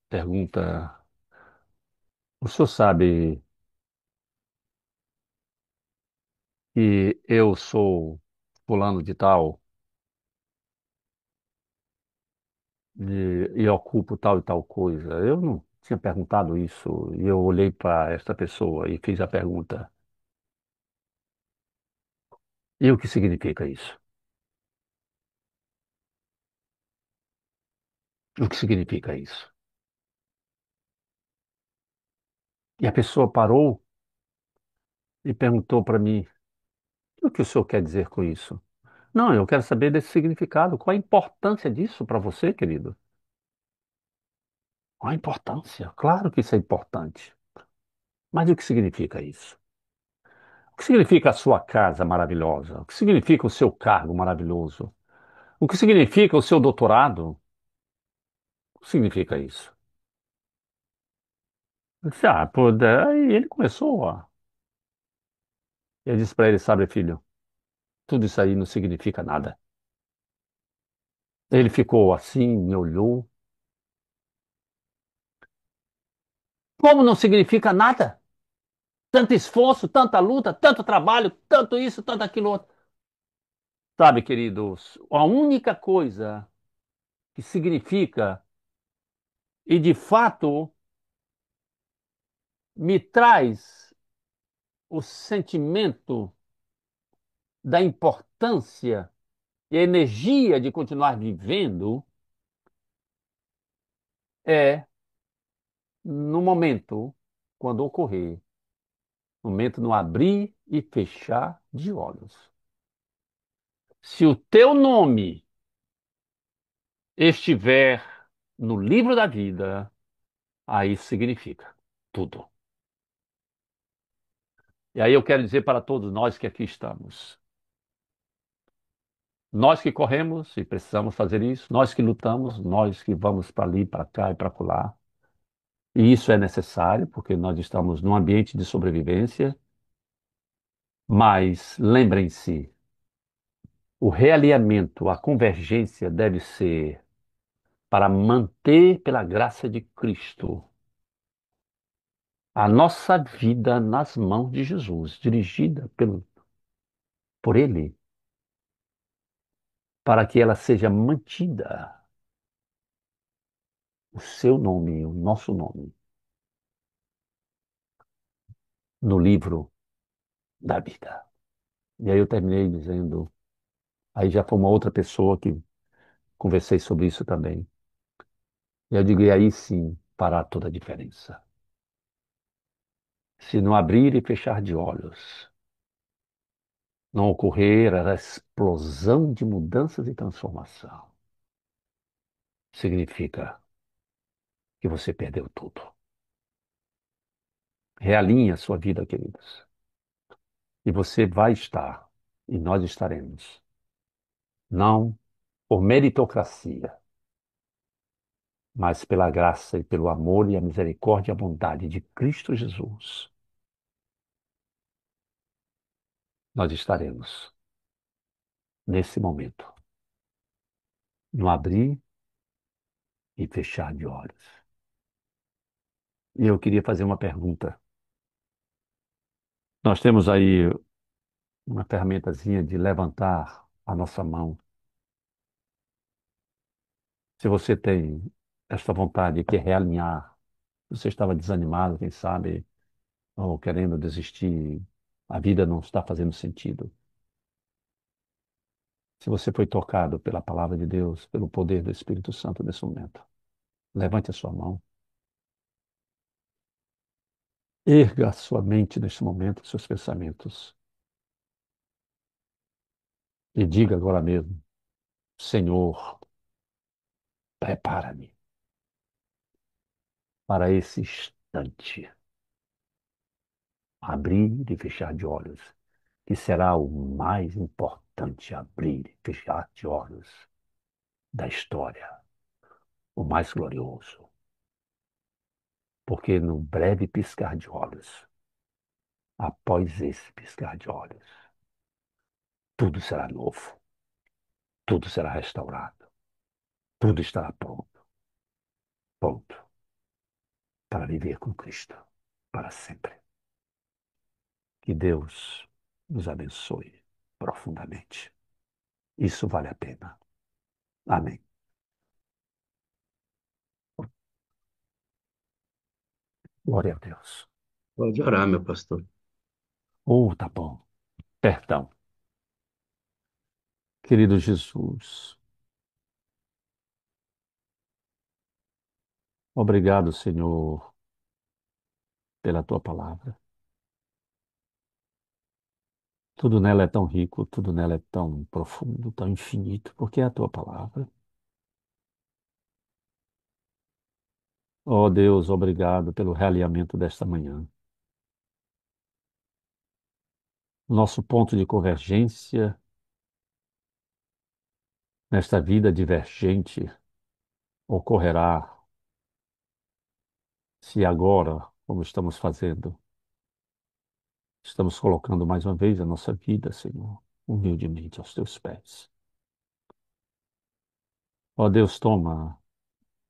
pergunta: o senhor sabe que eu sou fulano de tal e ocupo tal e tal coisa? Eu não tinha perguntado isso e eu olhei para esta pessoa e fiz a pergunta: e o que significa isso? O que significa isso? E a pessoa parou e perguntou para mim: o que o senhor quer dizer com isso? Não, eu quero saber desse significado. Qual a importância disso para você, querido? Qual a importância? Claro que isso é importante. Mas o que significa isso? O que significa a sua casa maravilhosa? O que significa o seu cargo maravilhoso? O que significa o seu doutorado? O que significa isso? Eu disse, pô, daí ele começou, ó. Eu disse para ele, sabe, filho, tudo isso aí não significa nada. Ele ficou assim, me olhou. Como não significa nada? Tanto esforço, tanta luta, tanto trabalho, tanto isso, tanto aquilo outro. Sabe, queridos, a única coisa que significa e de fato me traz o sentimento da importância e a energia de continuar vivendo é no momento, quando ocorrer, no momento no abrir e fechar de olhos. Se o teu nome estiver no livro da vida, aí significa tudo. E aí eu quero dizer para todos nós que aqui estamos, nós que corremos e precisamos fazer isso, nós que lutamos, nós que vamos para ali, para cá e para acolá, e isso é necessário porque nós estamos num ambiente de sobrevivência, mas lembrem-se, o realinhamento, a convergência deve ser para manter, pela graça de Cristo, a nossa vida nas mãos de Jesus, dirigida por Ele, para que ela seja mantida, o seu nome, o nosso nome, no livro da vida. E aí eu terminei dizendo, aí já foi uma outra pessoa que conversei sobre isso também. E eu digo, e aí sim fará toda a diferença. Se não abrir e fechar de olhos, não ocorrer a explosão de mudanças e transformação, significa que você perdeu tudo. Realinhe a sua vida, queridos. E você vai estar, e nós estaremos, não por meritocracia, mas pela graça e pelo amor e a misericórdia e a bondade de Cristo Jesus, nós estaremos nesse momento, no abrir e fechar de olhos. E eu queria fazer uma pergunta. Nós temos aí uma ferramentazinha de levantar a nossa mão. Se você tem esta vontade e quer realinhar, você estava desanimado, quem sabe, ou querendo desistir, a vida não está fazendo sentido. Se você foi tocado pela palavra de Deus, pelo poder do Espírito Santo nesse momento, levante a sua mão, erga a sua mente neste momento, seus pensamentos, e diga agora mesmo: Senhor, prepara-me para esse instante, abrir e fechar de olhos, que será o mais importante abrir e fechar de olhos da história, o mais glorioso. Porque no breve piscar de olhos, após esse piscar de olhos, tudo será novo, tudo será restaurado, tudo estará pronto, pronto para viver com Cristo para sempre. Que Deus nos abençoe profundamente. Isso vale a pena. Amém. Glória a Deus. Pode orar, meu pastor. Tá bom. Perdão. Querido Jesus, obrigado, Senhor, pela tua palavra. Tudo nela é tão rico, tudo nela é tão profundo, tão infinito, porque é a tua palavra. Oh Deus, obrigado pelo realinhamento desta manhã. Nosso ponto de convergência nesta vida divergente ocorrerá se agora, como estamos fazendo, estamos colocando mais uma vez a nossa vida, Senhor, humildemente aos teus pés. Ó Deus, toma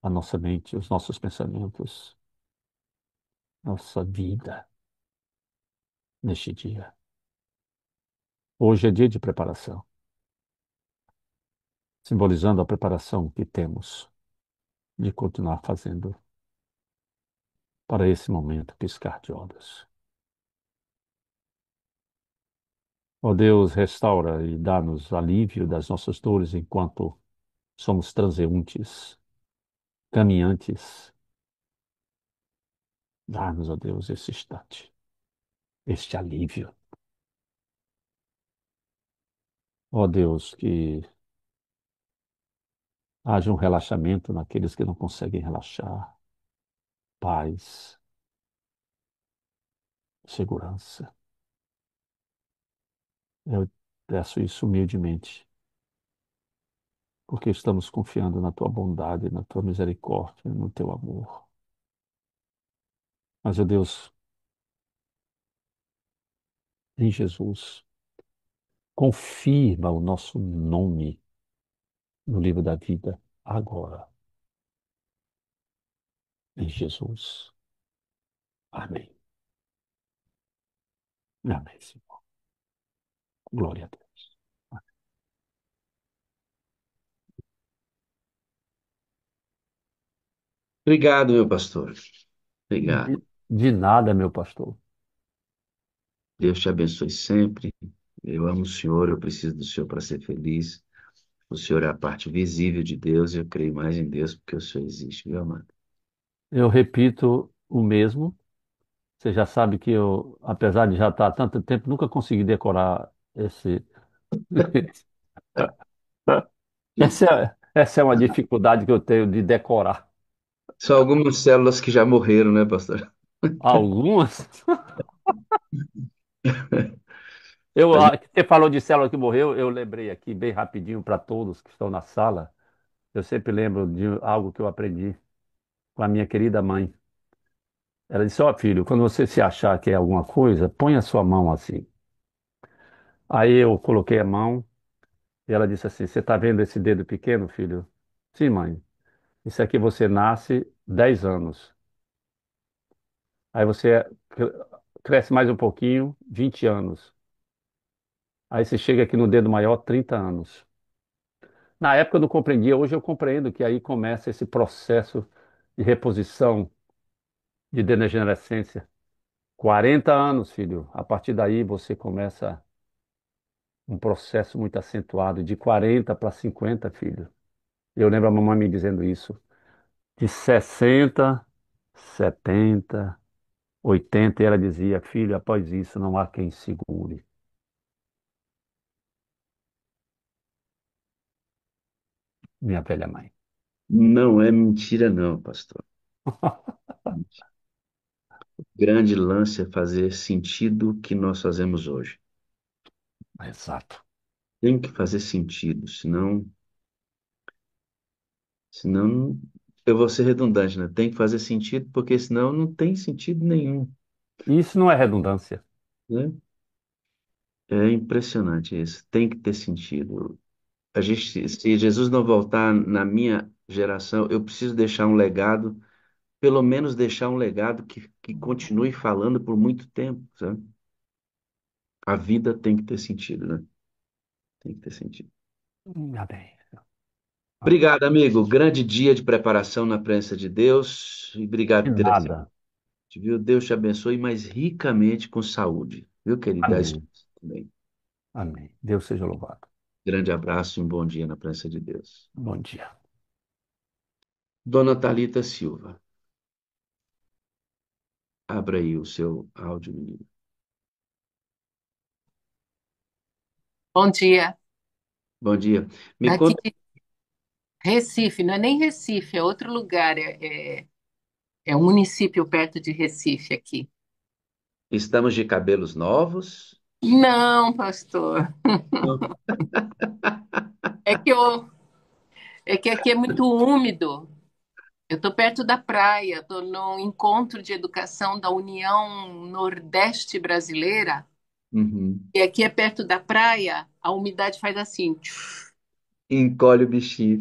a nossa mente, os nossos pensamentos, nossa vida neste dia. Hoje é dia de preparação, simbolizando a preparação que temos de continuar fazendo para esse momento piscar de olhos. Ó Deus, restaura e dá-nos alívio das nossas dores enquanto somos transeuntes, caminhantes. Dá-nos, ó Deus, esse instante, este alívio. Ó Deus, que haja um relaxamento naqueles que não conseguem relaxar, paz, segurança. Eu peço isso humildemente, porque estamos confiando na tua bondade, na tua misericórdia, no teu amor. Mas, ó Deus, em Jesus, confirma o nosso nome no livro da vida agora, em Jesus. Amém. Amém, Senhor. Glória a Deus. Obrigado, meu pastor. Obrigado. De nada, meu pastor. Deus te abençoe sempre. Eu amo o Senhor, eu preciso do Senhor para ser feliz. O Senhor é a parte visível de Deus e eu creio mais em Deus porque o Senhor existe, viu, amado? Eu repito o mesmo. Você já sabe que eu, apesar de já estar há tanto tempo, nunca consegui decorar esse. Essa é uma dificuldade que eu tenho de decorar. São algumas células que já morreram, né, pastor? Algumas. A gente Você falou de célula que morreu, eu lembrei aqui bem rapidinho para todos que estão na sala. Eu sempre lembro de algo que eu aprendi com a minha querida mãe. Ela disse: Ó, filho, quando você se achar que é alguma coisa, põe a sua mão assim. Aí eu coloquei a mão e ela disse assim: Você está vendo esse dedo pequeno, filho? Sim, mãe. Isso aqui você nasce 10 anos. Aí você cresce mais um pouquinho, 20 anos. Aí você chega aqui no dedo maior, 30 anos. Na época eu não compreendia, hoje eu compreendo que aí começa esse processo de reposição, de degenerescência. 40 anos, filho. A partir daí você começa um processo muito acentuado, de 40 para 50, filho. Eu lembro a mamãe me dizendo isso. De 60, 70, 80, e ela dizia: Filho, após isso não há quem segure. Minha velha mãe. não é mentira, não, pastor. Grande lance é fazer sentido o que nós fazemos hoje. Exato. Tem que fazer sentido, senão eu vou ser redundante, né? Tem que fazer sentido, porque senão não tem sentido nenhum, Isso não é redundância. né? É impressionante isso. Tem que ter sentido. A gente, se Jesus não voltar na minha geração, eu preciso deixar um legado, pelo menos deixar um legado que continue falando por muito tempo, sabe? A vida tem que ter sentido, né? Tem que ter sentido. Amém. Amém. Obrigado, amigo. Grande dia de preparação na presença de Deus. E De obrigado por ter assistido, nada. viu? Deus te abençoe mais ricamente com saúde, viu, querido? Da Amém. esposa também. Amém. Deus seja louvado. Grande abraço e um bom dia na presença de Deus. Bom dia. Dona Talita Silva. Abra aí o seu áudio, menino. Bom dia. Bom dia. Me Daqui conta, de Recife, não é nem Recife, é outro lugar, é um município perto de Recife aqui. estamos de cabelos novos? Não, pastor, Não. é que eu, é que aqui é muito úmido. Eu estou perto da praia, estou no encontro de educação da União Nordeste Brasileira, Uhum. e aqui é perto da praia, a umidade faz assim. Encolhe o bichinho.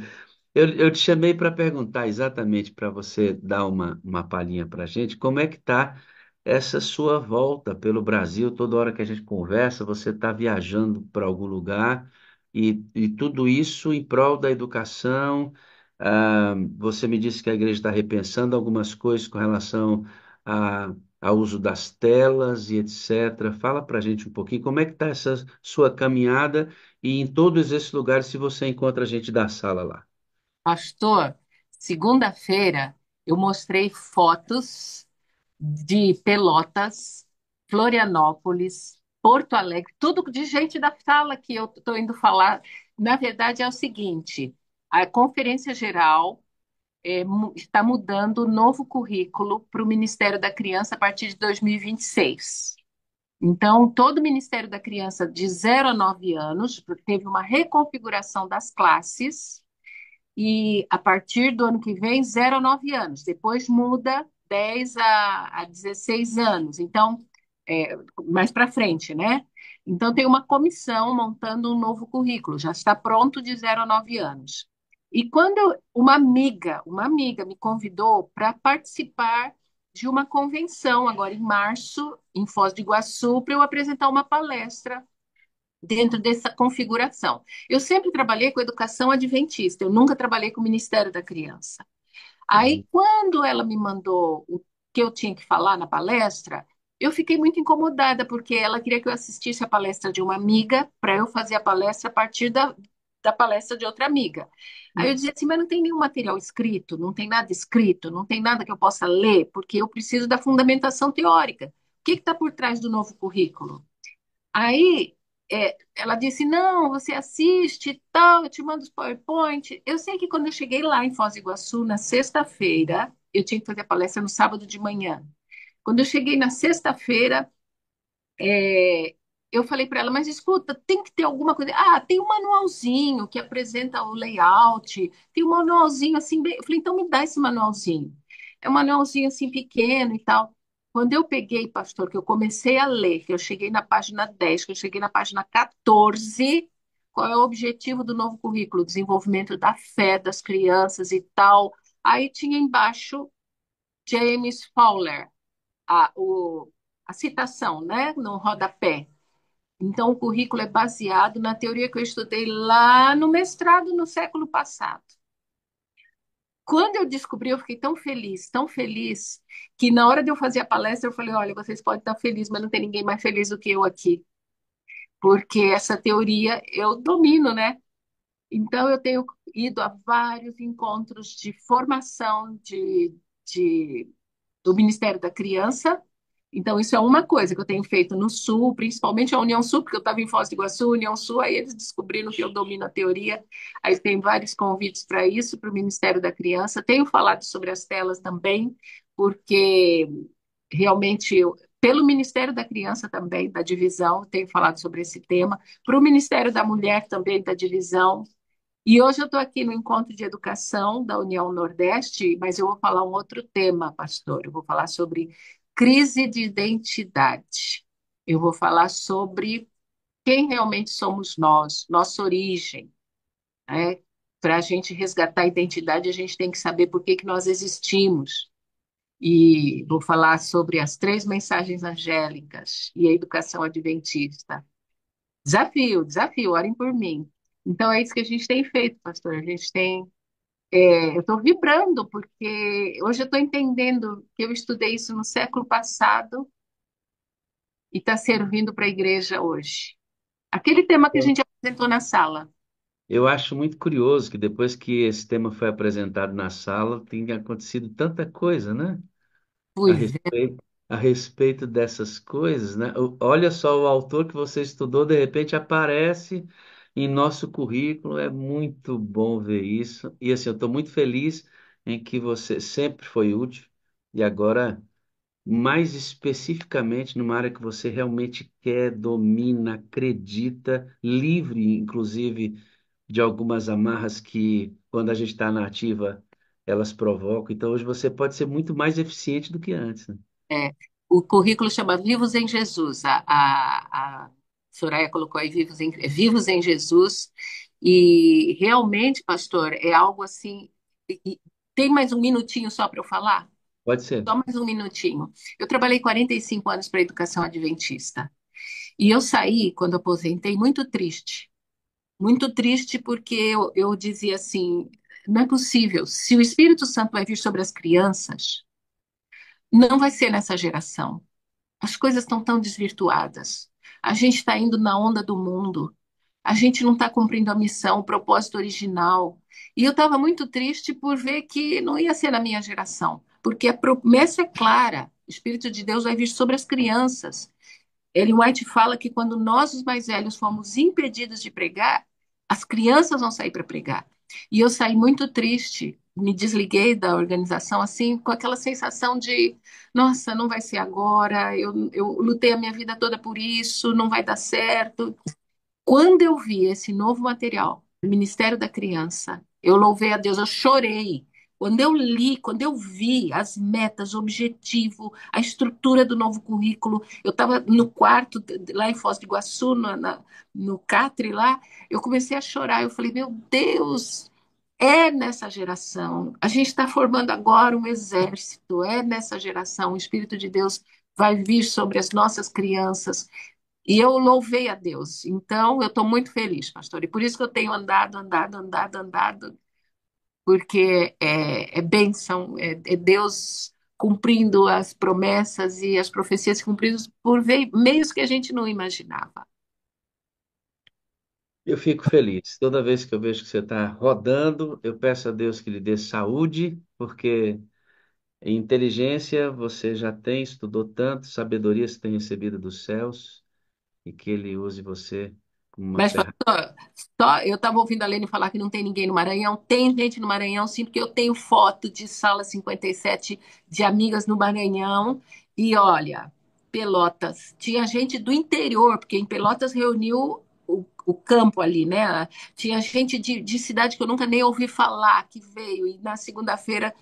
Eu te chamei para perguntar exatamente para você dar uma palhinha para a gente, como é que está essa sua volta pelo Brasil? Toda hora que a gente conversa, você está viajando para algum lugar e tudo isso em prol da educação. Você me disse que a igreja está repensando algumas coisas com relação a, ao uso das telas e etc. Fala para a gente um pouquinho como é que está essa sua caminhada e em todos esses lugares se você encontra a gente da sala lá. Pastor, segunda-feira eu mostrei fotos de Pelotas, Florianópolis, Porto Alegre, tudo de gente da sala que eu estou indo falar. Na verdade, é o seguinte: a Conferência Geral está mudando o novo currículo para o Ministério da Criança a partir de 2026. Então, todo o Ministério da Criança de 0 a 9 anos teve uma reconfiguração das classes e a partir do ano que vem, 0 a 9 anos. Depois muda 10 a 16 anos. Então, mais para frente, né? Então, tem uma comissão montando um novo currículo, já está pronto de 0 a 9 anos. E quando uma amiga me convidou para participar de uma convenção agora em março, em Foz do Iguaçu, para eu apresentar uma palestra dentro dessa configuração. Eu sempre trabalhei com educação adventista, eu nunca trabalhei com o Ministério da Criança. Aí, Uhum. quando ela me mandou o que eu tinha que falar na palestra, eu fiquei muito incomodada, porque ela queria que eu assistisse a palestra de uma amiga para eu fazer a palestra a partir da palestra de outra amiga. Aí eu dizia assim, mas não tem nenhum material escrito, não tem nada escrito, não tem nada que eu possa ler, porque eu preciso da fundamentação teórica. O que está por trás do novo currículo? Aí ela disse: Não, você assiste e tal, eu te mando os PowerPoint. Eu sei que quando eu cheguei lá em Foz do Iguaçu, na sexta-feira, eu tinha que fazer a palestra no sábado de manhã. Quando eu cheguei na sexta-feira, é, eu falei para ela: Mas escuta, tem que ter alguma coisa. Ah, tem um manualzinho que apresenta o layout, tem um manualzinho assim. Eu falei: Então me dá esse manualzinho. É um manualzinho assim pequeno e tal. Quando eu peguei, pastor, que eu comecei a ler, que eu cheguei na página 10, que eu cheguei na página 14, qual é o objetivo do novo currículo? Desenvolvimento da fé das crianças e tal. Aí tinha embaixo James Fowler, a, o, a citação, né, no rodapé. Então, o currículo é baseado na teoria que eu estudei lá no mestrado no século passado. Quando eu descobri, eu fiquei tão feliz, que na hora de eu fazer a palestra, eu falei: olha, vocês podem estar felizes, mas não tem ninguém mais feliz do que eu aqui, porque essa teoria eu domino, né? Então, eu tenho ido a vários encontros de formação de do Ministério da Criança. Então, isso é uma coisa que eu tenho feito no Sul, principalmente a União Sul, porque eu estava em Foz do Iguaçu, União Sul, aí eles descobriram que eu domino a teoria. Aí tem vários convites para isso, para o Ministério da Criança. Tenho falado sobre as telas também, porque realmente pelo Ministério da Criança também, da divisão, tenho falado sobre esse tema, para o Ministério da Mulher também, da divisão. E hoje eu estou aqui no encontro de educação da União Nordeste, mas eu vou falar um outro tema, pastor. Eu vou falar sobre crise de identidade. Eu vou falar sobre quem realmente somos nós, nossa origem, né? Para a gente resgatar a identidade, a gente tem que saber por que que nós existimos. E vou falar sobre as três mensagens angélicas e a educação adventista. Desafio, desafio, orem por mim. Então é isso que a gente tem feito, pastor. A gente tem eu estou vibrando, porque hoje eu estou entendendo que eu estudei isso no século passado e está servindo para a igreja hoje. Aquele tema que a gente apresentou na sala. Eu acho muito curioso que depois que esse tema foi apresentado na sala, tem acontecido tanta coisa, né? A Pois é, respeito. a respeito dessas coisas, né? Olha só, o autor que você estudou, de repente aparece em nosso currículo, é muito bom ver isso. E assim, eu estou muito feliz em que você sempre foi útil e agora, mais especificamente, numa área que você realmente quer, domina, acredita, livre, inclusive, de algumas amarras que, quando a gente está na ativa, elas provocam. Então, hoje você pode ser muito mais eficiente do que antes, né? É, o currículo chama Vivos em Jesus. A Soraya colocou aí Vivos em Jesus. E realmente, pastor, é algo assim. Tem mais um minutinho só para eu falar? Pode ser. Só mais um minutinho. Eu trabalhei 45 anos para a educação adventista. E eu saí, quando aposentei, muito triste. Muito triste porque eu dizia assim: não é possível. Se o Espírito Santo vai vir sobre as crianças, não vai ser nessa geração. As coisas estão tão desvirtuadas. A gente está indo na onda do mundo. A gente não está cumprindo a missão, o propósito original. E eu estava muito triste por ver que não ia ser na minha geração, porque a promessa é clara: o Espírito de Deus vai vir sobre as crianças. Ellen White fala que quando nós, os mais velhos, fomos impedidos de pregar, as crianças vão sair para pregar. E eu saí muito triste, me desliguei da organização assim, com aquela sensação de, nossa, não vai ser agora, eu lutei a minha vida toda por isso, não vai dar certo. Quando eu vi esse novo material, o Ministério da Criança, eu louvei a Deus, eu chorei. Quando eu li, quando eu vi as metas, o objetivo, a estrutura do novo currículo, eu estava no quarto lá em Foz do Iguaçu, no Catre lá, eu comecei a chorar. Eu falei, meu Deus, é nessa geração. A gente está formando agora um exército, é nessa geração. O Espírito de Deus vai vir sobre as nossas crianças. E eu louvei a Deus. Então, eu estou muito feliz, pastor. E por isso que eu tenho andado, porque é bênção, é Deus cumprindo as promessas e as profecias cumpridas por meios que a gente não imaginava. Eu fico feliz. Toda vez que eu vejo que você está rodando, eu peço a Deus que lhe dê saúde, porque inteligência você já tem, estudou tanto, sabedoria você tem recebido dos céus, e que Ele use você como uma Mas, ferramenta. pastor, eu estava ouvindo a Lene falar que não tem ninguém no Maranhão. Tem gente no Maranhão, sim, porque eu tenho foto de sala 57 de amigas no Maranhão. E olha, Pelotas, tinha gente do interior, porque em Pelotas reuniu o campo ali, né? Tinha gente de cidade que eu nunca nem ouvi falar que veio. E na segunda-feira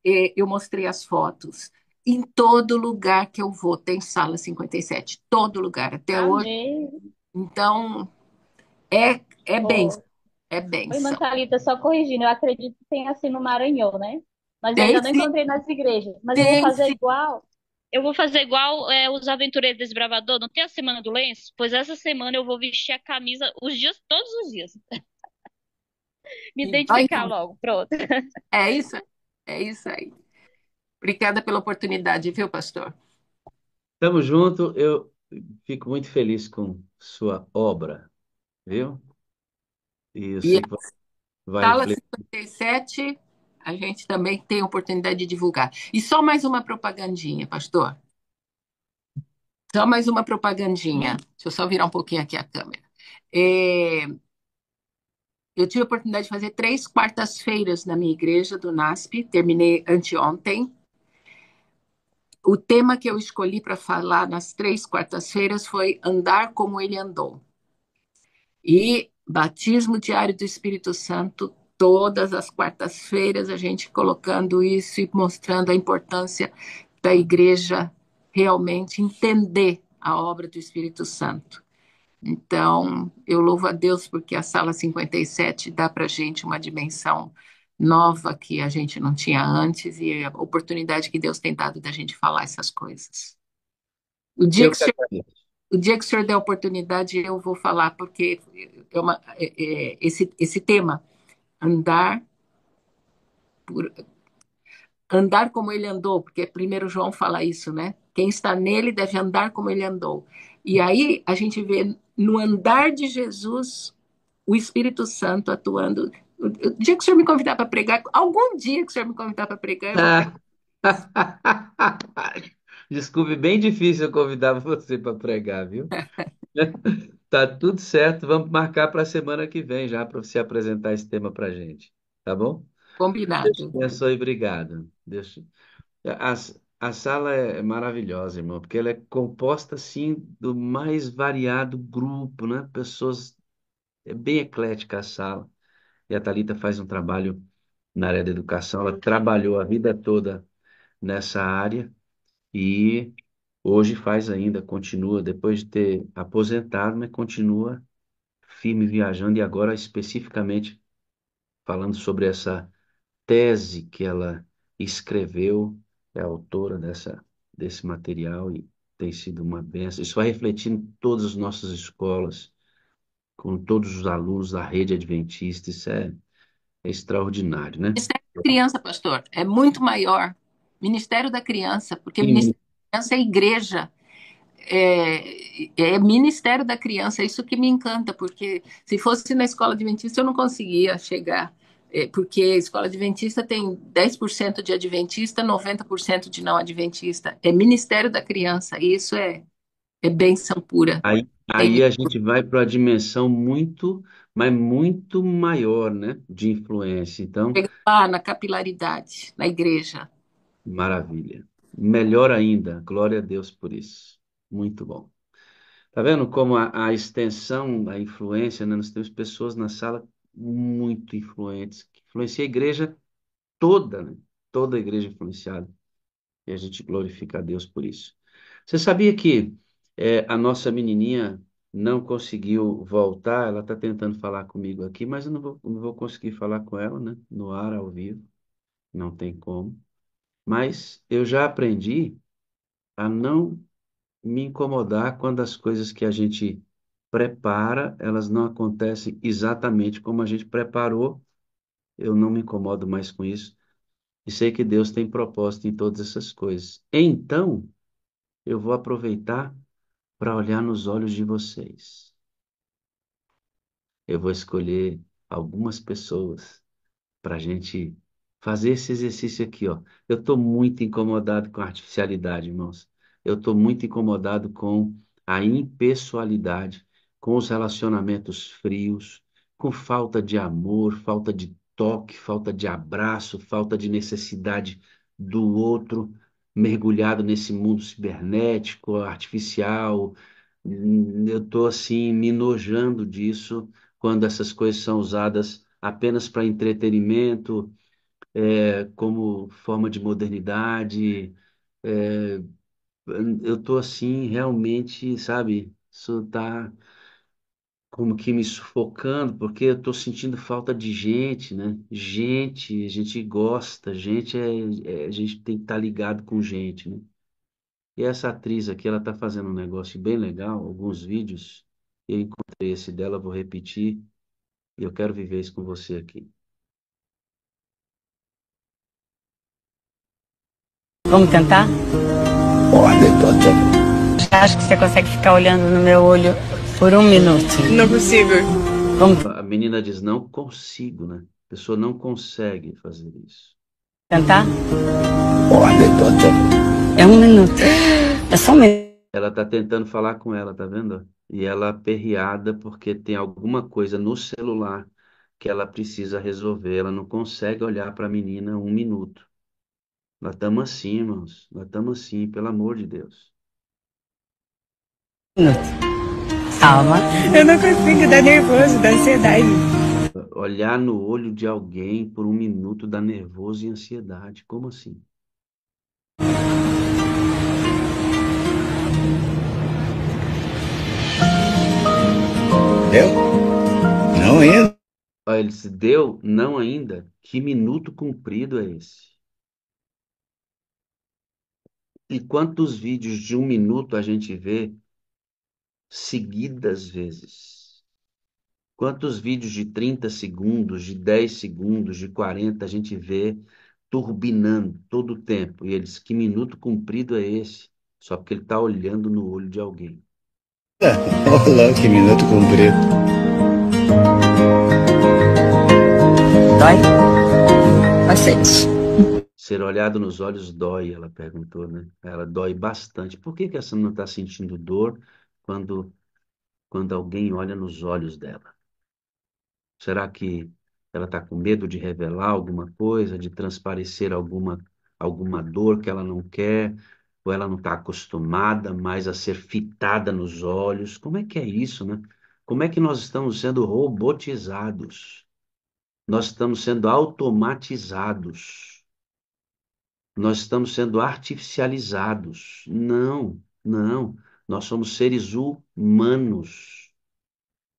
eu mostrei as fotos. Em todo lugar que eu vou tem sala 57, todo lugar, até hoje. Amém. Então. É, é Ô, bênção, é Oi, irmã bênção. Thalita, só corrigindo, eu acredito que tem assim no Maranhão, né? Mas eu Tem ainda não sim, encontrei nas igrejas. Mas eu vou tem fazer sim. igual. Eu vou fazer igual os Aventureiros do Desbravador. Não tem a Semana do Lenço? Pois essa semana eu vou vestir a camisa os dias, todos os dias. Me E vai identificar encontrar. logo. Pronto. É isso, é isso aí. Obrigada pela oportunidade, viu, pastor? Tamo junto, eu fico muito feliz com sua obra, viu? E eu E sei a que vai sala refletir. 57, a gente também tem oportunidade de divulgar. E só mais uma propagandinha, pastor. Só mais uma propagandinha. Deixa eu só virar um pouquinho aqui a câmera. É, eu tive a oportunidade de fazer 3 quartas-feiras na minha igreja do NASP, terminei anteontem. O tema que eu escolhi para falar nas 3 quartas-feiras foi Andar como ele andou. E batismo diário do Espírito Santo, todas as quartas-feiras, a gente colocando isso e mostrando a importância da igreja realmente entender a obra do Espírito Santo. Então, eu louvo a Deus porque a sala 57 dá para a gente uma dimensão nova que a gente não tinha antes e a oportunidade que Deus tem dado da gente falar essas coisas. O dia Eu que o que senhor, agradeço. o dia que o senhor der a oportunidade, eu vou falar, porque esse tema, andar, por, andar como ele andou, porque primeiro João fala isso, né? Quem está nele deve andar como ele andou. E aí a gente vê no andar de Jesus o Espírito Santo atuando. O dia que o senhor me convidar para pregar, algum dia que o senhor me convidar para pregar, eu vou pregar. Desculpe, bem difícil eu convidar você para pregar, viu? Tá tudo certo, vamos marcar para a semana que vem já para você apresentar esse tema para gente, tá bom? Deus te Combinado. abençoe, obrigado. A, a sala é maravilhosa, irmão, porque ela é composta assim do mais variado grupo, né? Pessoas, é bem eclética a sala. E a Thalita faz um trabalho na área da educação, ela trabalhou a vida toda nessa área e hoje faz ainda, continua, depois de ter aposentado, mas continua firme viajando e agora especificamente falando sobre essa tese que ela escreveu, é autora desse material e tem sido uma benção. Isso vai refletir em todas as nossas escolas, com todos os alunos da rede adventista. É extraordinário, né? Ministério da Criança, pastor, é muito maior. Ministério da Criança, porque E Ministério da Criança é igreja. É Ministério da Criança, é isso que me encanta, porque se fosse na escola adventista eu não conseguia chegar, porque a escola adventista tem 10% de adventista, 90% de não adventista. É Ministério da Criança, e isso é bênção pura. aí a gente vai para uma dimensão muito, mas muito maior, né? De influência. Então, Chega lá na capilaridade, na igreja. maravilha. Melhor ainda, glória a Deus por isso. Muito bom. Tá vendo como a extensão, a influência, né? Nós temos pessoas na sala muito influentes, que influenciam a igreja toda, né? Toda a igreja influenciada. E a gente glorifica a Deus por isso. Você sabia que a nossa menininha não conseguiu voltar? Ela está tentando falar comigo aqui, mas eu não vou conseguir falar com ela, né? No ar, ao vivo. Não tem como. Mas eu já aprendi a não me incomodar quando as coisas que a gente prepara, elas não acontecem exatamente como a gente preparou. Eu não me incomodo mais com isso. E sei que Deus tem propósito em todas essas coisas. Então, eu vou aproveitar para olhar nos olhos de vocês. Eu vou escolher algumas pessoas para a gente fazer esse exercício aqui, ó. Eu estou muito incomodado com a artificialidade, irmãos. Eu estou muito incomodado com a impessoalidade, com os relacionamentos frios, com falta de amor, falta de toque, falta de abraço, falta de necessidade do outro, mergulhado nesse mundo cibernético, artificial. Eu estou assim me nojando disso quando essas coisas são usadas apenas para entretenimento, como forma de modernidade. É, eu tô assim, realmente, sabe, isso tá como que me sufocando, porque eu tô sentindo falta de gente, né? Gente, a gente gosta, a gente tem que estar ligado com gente, né? E essa atriz aqui, ela tá fazendo um negócio bem legal, alguns vídeos. Eu encontrei esse dela, vou repetir, e eu quero viver isso com você aqui. Vamos tentar? Pode, pode. Acho que você consegue ficar olhando no meu olho por um minuto. Não consigo. Vamos A menina diz, não consigo, né? A pessoa não consegue fazer isso. tentar? Pode, pode. É um minuto. É só um minuto. Ela tá tentando falar com ela, tá vendo? E ela aperreada porque tem alguma coisa no celular que ela precisa resolver. Ela não consegue olhar para a menina um minuto. Nós estamos assim, irmãos. Nós estamos assim, pelo amor de Deus. Calma. Eu não consigo, dá nervoso, dá ansiedade. Olhar no olho de alguém por um minuto dá nervoso e ansiedade. Como assim? Deu? Não ainda. Olha, ele disse, deu? Não ainda? Que minuto comprido é esse? E quantos vídeos de um minuto a gente vê seguidas vezes? Quantos vídeos de 30 segundos, de 10 segundos, de 40 a gente vê turbinando todo o tempo? E eles, que minuto comprido é esse? Só porque ele está olhando no olho de alguém. Olha lá, que minuto comprido. Dói? Bastante. Ser olhado nos olhos dói, ela perguntou, né? Ela dói bastante. Por que que essa menina está sentindo dor quando, quando alguém olha nos olhos dela? Será que ela está com medo de revelar alguma coisa, de transparecer alguma dor que ela não quer? Ou ela não está acostumada mais a ser fitada nos olhos? Como é que é isso, né? Como é que nós estamos sendo robotizados? Nós estamos sendo automatizados. Nós estamos sendo artificializados. Não, não. Nós somos seres humanos.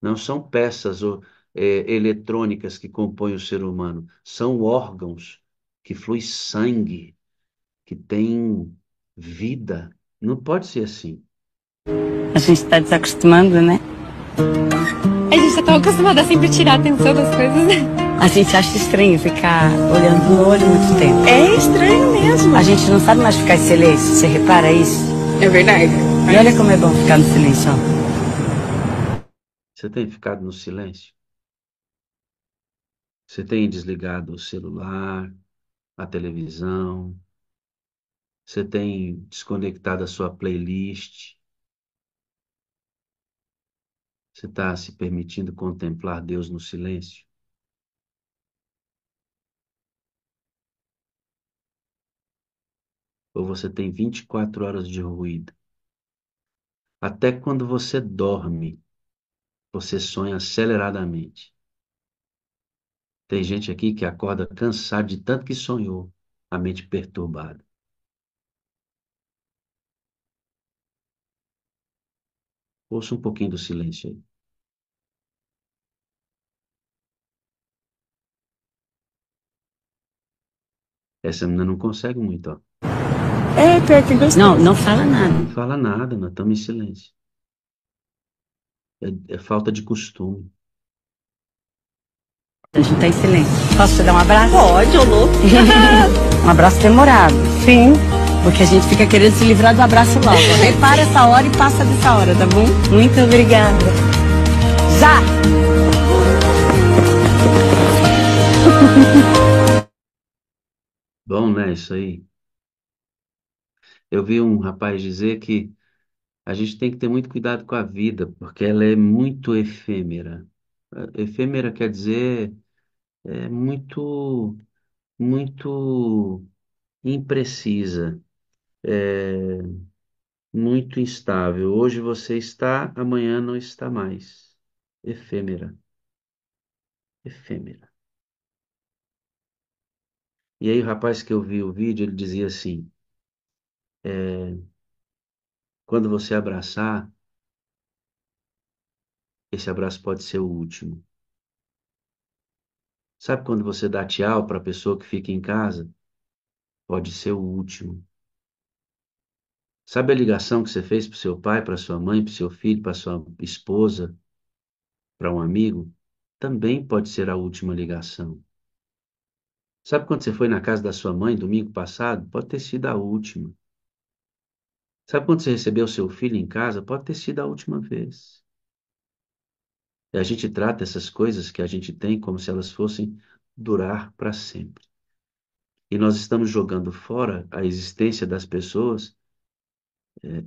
Não são peças eletrônicas que compõem o ser humano. São órgãos que flui sangue, que têm vida. Não pode ser assim. A gente tá desacostumando, né? A gente tá tão acostumado a sempre tirar a atenção das coisas, né? A gente acha estranho ficar olhando no olho muito tempo. É estranho mesmo. A gente não sabe mais ficar em silêncio, você repara isso? É verdade. E olha como é bom ficar no silêncio, ó. Você tem ficado no silêncio? Você tem desligado o celular, a televisão? Você tem desconectado a sua playlist? Você está se permitindo contemplar Deus no silêncio? Ou você tem 24 horas de ruído? Até quando você dorme, você sonha aceleradamente. Tem gente aqui que acorda cansado de tanto que sonhou, a mente perturbada. Ouça um pouquinho do silêncio aí. Essa menina não consegue muito, ó. É, pior que gostoso. Não, não fala nada. Não fala nada, nós estamos em silêncio. É falta de costume. A gente tá em silêncio. Posso te dar um abraço? Pode, ô louco. Um abraço demorado. Sim. Porque a gente fica querendo se livrar do abraço logo. Repara essa hora e passa dessa hora, tá bom? Muito obrigada. Já! Bom, né? Isso aí. Eu vi um rapaz dizer que a gente tem que ter muito cuidado com a vida, porque ela é muito efêmera. Efêmera quer dizer muito, muito imprecisa, é muito instável. Hoje você está, amanhã não está mais. Efêmera, efêmera. E aí o rapaz que eu vi o vídeo, ele dizia assim, quando você abraçar, esse abraço pode ser o último. Sabe quando você dá tchau para a pessoa que fica em casa? Pode ser o último. Sabe a ligação que você fez para seu pai, para sua mãe, para seu filho, para sua esposa, para um amigo? Também pode ser a última ligação. Sabe quando você foi na casa da sua mãe domingo passado? Pode ter sido a última. Sabe quando você recebeu seu filho em casa? Pode ter sido a última vez. E a gente trata essas coisas que a gente tem como se elas fossem durar para sempre. E nós estamos jogando fora a existência das pessoas,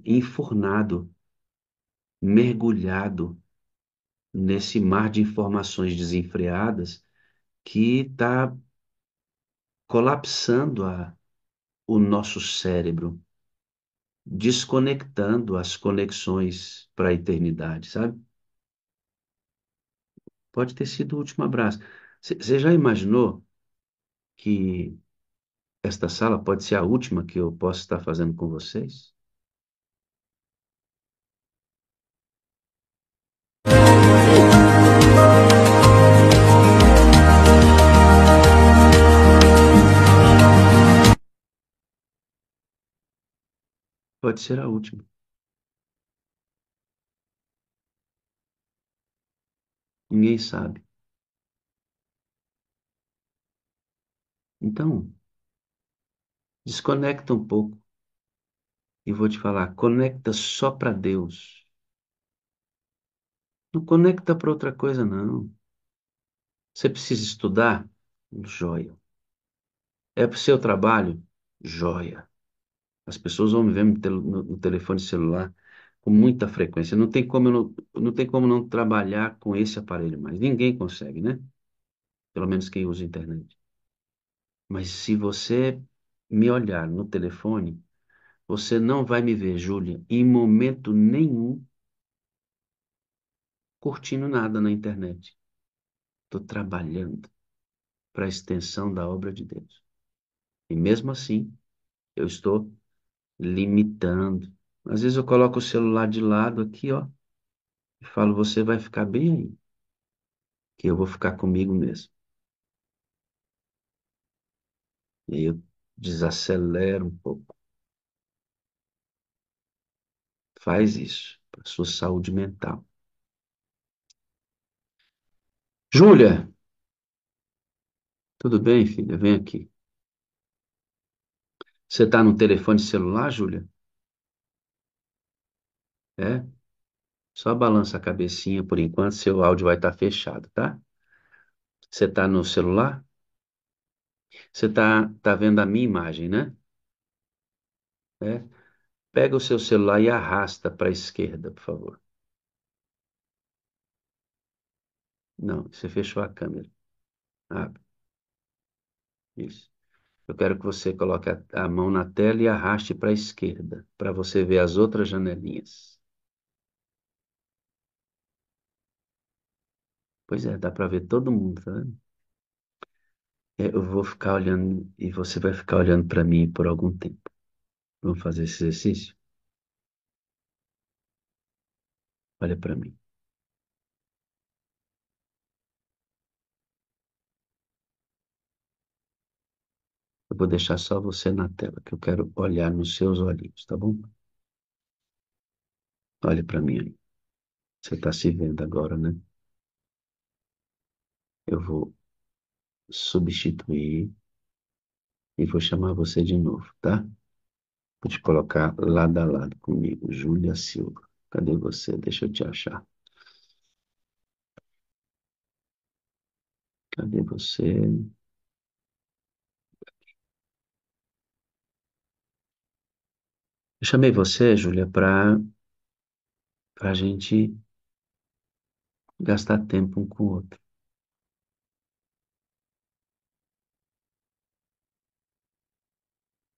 enfurnado, mergulhado nesse mar de informações desenfreadas que está colapsando o nosso cérebro, desconectando as conexões para a eternidade, sabe? Pode ter sido o último abraço. Você já imaginou que esta sala pode ser a última que eu posso estar fazendo com vocês? Pode ser a última. Ninguém sabe. Então, desconecta um pouco e vou te falar, conecta só para Deus. Não conecta para outra coisa, não. Você precisa estudar? Joia. É para o seu trabalho? Joia. As pessoas vão me ver no telefone celular com muita frequência. Não tem como não trabalhar com esse aparelho mais. Ninguém consegue, né? Pelo menos quem usa a internet. Mas se você me olhar no telefone, você não vai me ver, Júlia, em momento nenhum curtindo nada na internet. Estou trabalhando para a extensão da obra de Deus. E mesmo assim, eu estou limitando. Às vezes eu coloco o celular de lado aqui, ó, e falo, você vai ficar bem aí, que eu vou ficar comigo mesmo. E aí eu desacelero um pouco. Faz isso para sua saúde mental. Júlia, tudo bem, filha? Vem aqui. Você está no telefone celular, Júlia? É? Só balança a cabecinha por enquanto, seu áudio vai estar fechado, tá? Você está no celular? Você tá vendo a minha imagem, né? É? Pega o seu celular e arrasta para a esquerda, por favor. Não, você fechou a câmera. Abre. Isso. Eu quero que você coloque a mão na tela e arraste para a esquerda, para você ver as outras janelinhas. Pois é, dá para ver todo mundo, tá vendo? Eu vou ficar olhando e você vai ficar olhando para mim por algum tempo. Vamos fazer esse exercício? Olha para mim. Eu vou deixar só você na tela, que eu quero olhar nos seus olhinhos, tá bom? Olha para mim aí. Você está se vendo agora, né? Eu vou substituir e vou chamar você de novo, tá? Vou te colocar lado a lado comigo, Júlia Silva. Cadê você? Deixa eu te achar. Cadê você? Eu chamei você, Júlia, para a gente gastar tempo um com o outro.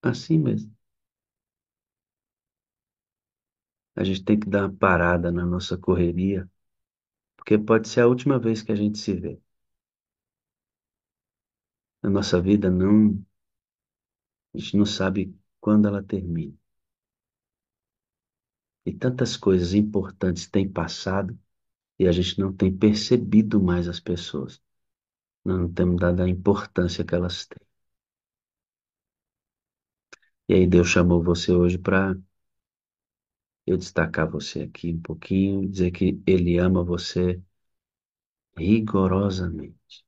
Assim mesmo. A gente tem que dar uma parada na nossa correria, porque pode ser a última vez que a gente se vê. A nossa vida não, a gente não sabe quando ela termina. E tantas coisas importantes têm passado e a gente não tem percebido mais as pessoas. Nós não temos dado a importância que elas têm. E aí Deus chamou você hoje para eu destacar você aqui um pouquinho, dizer que Ele ama você rigorosamente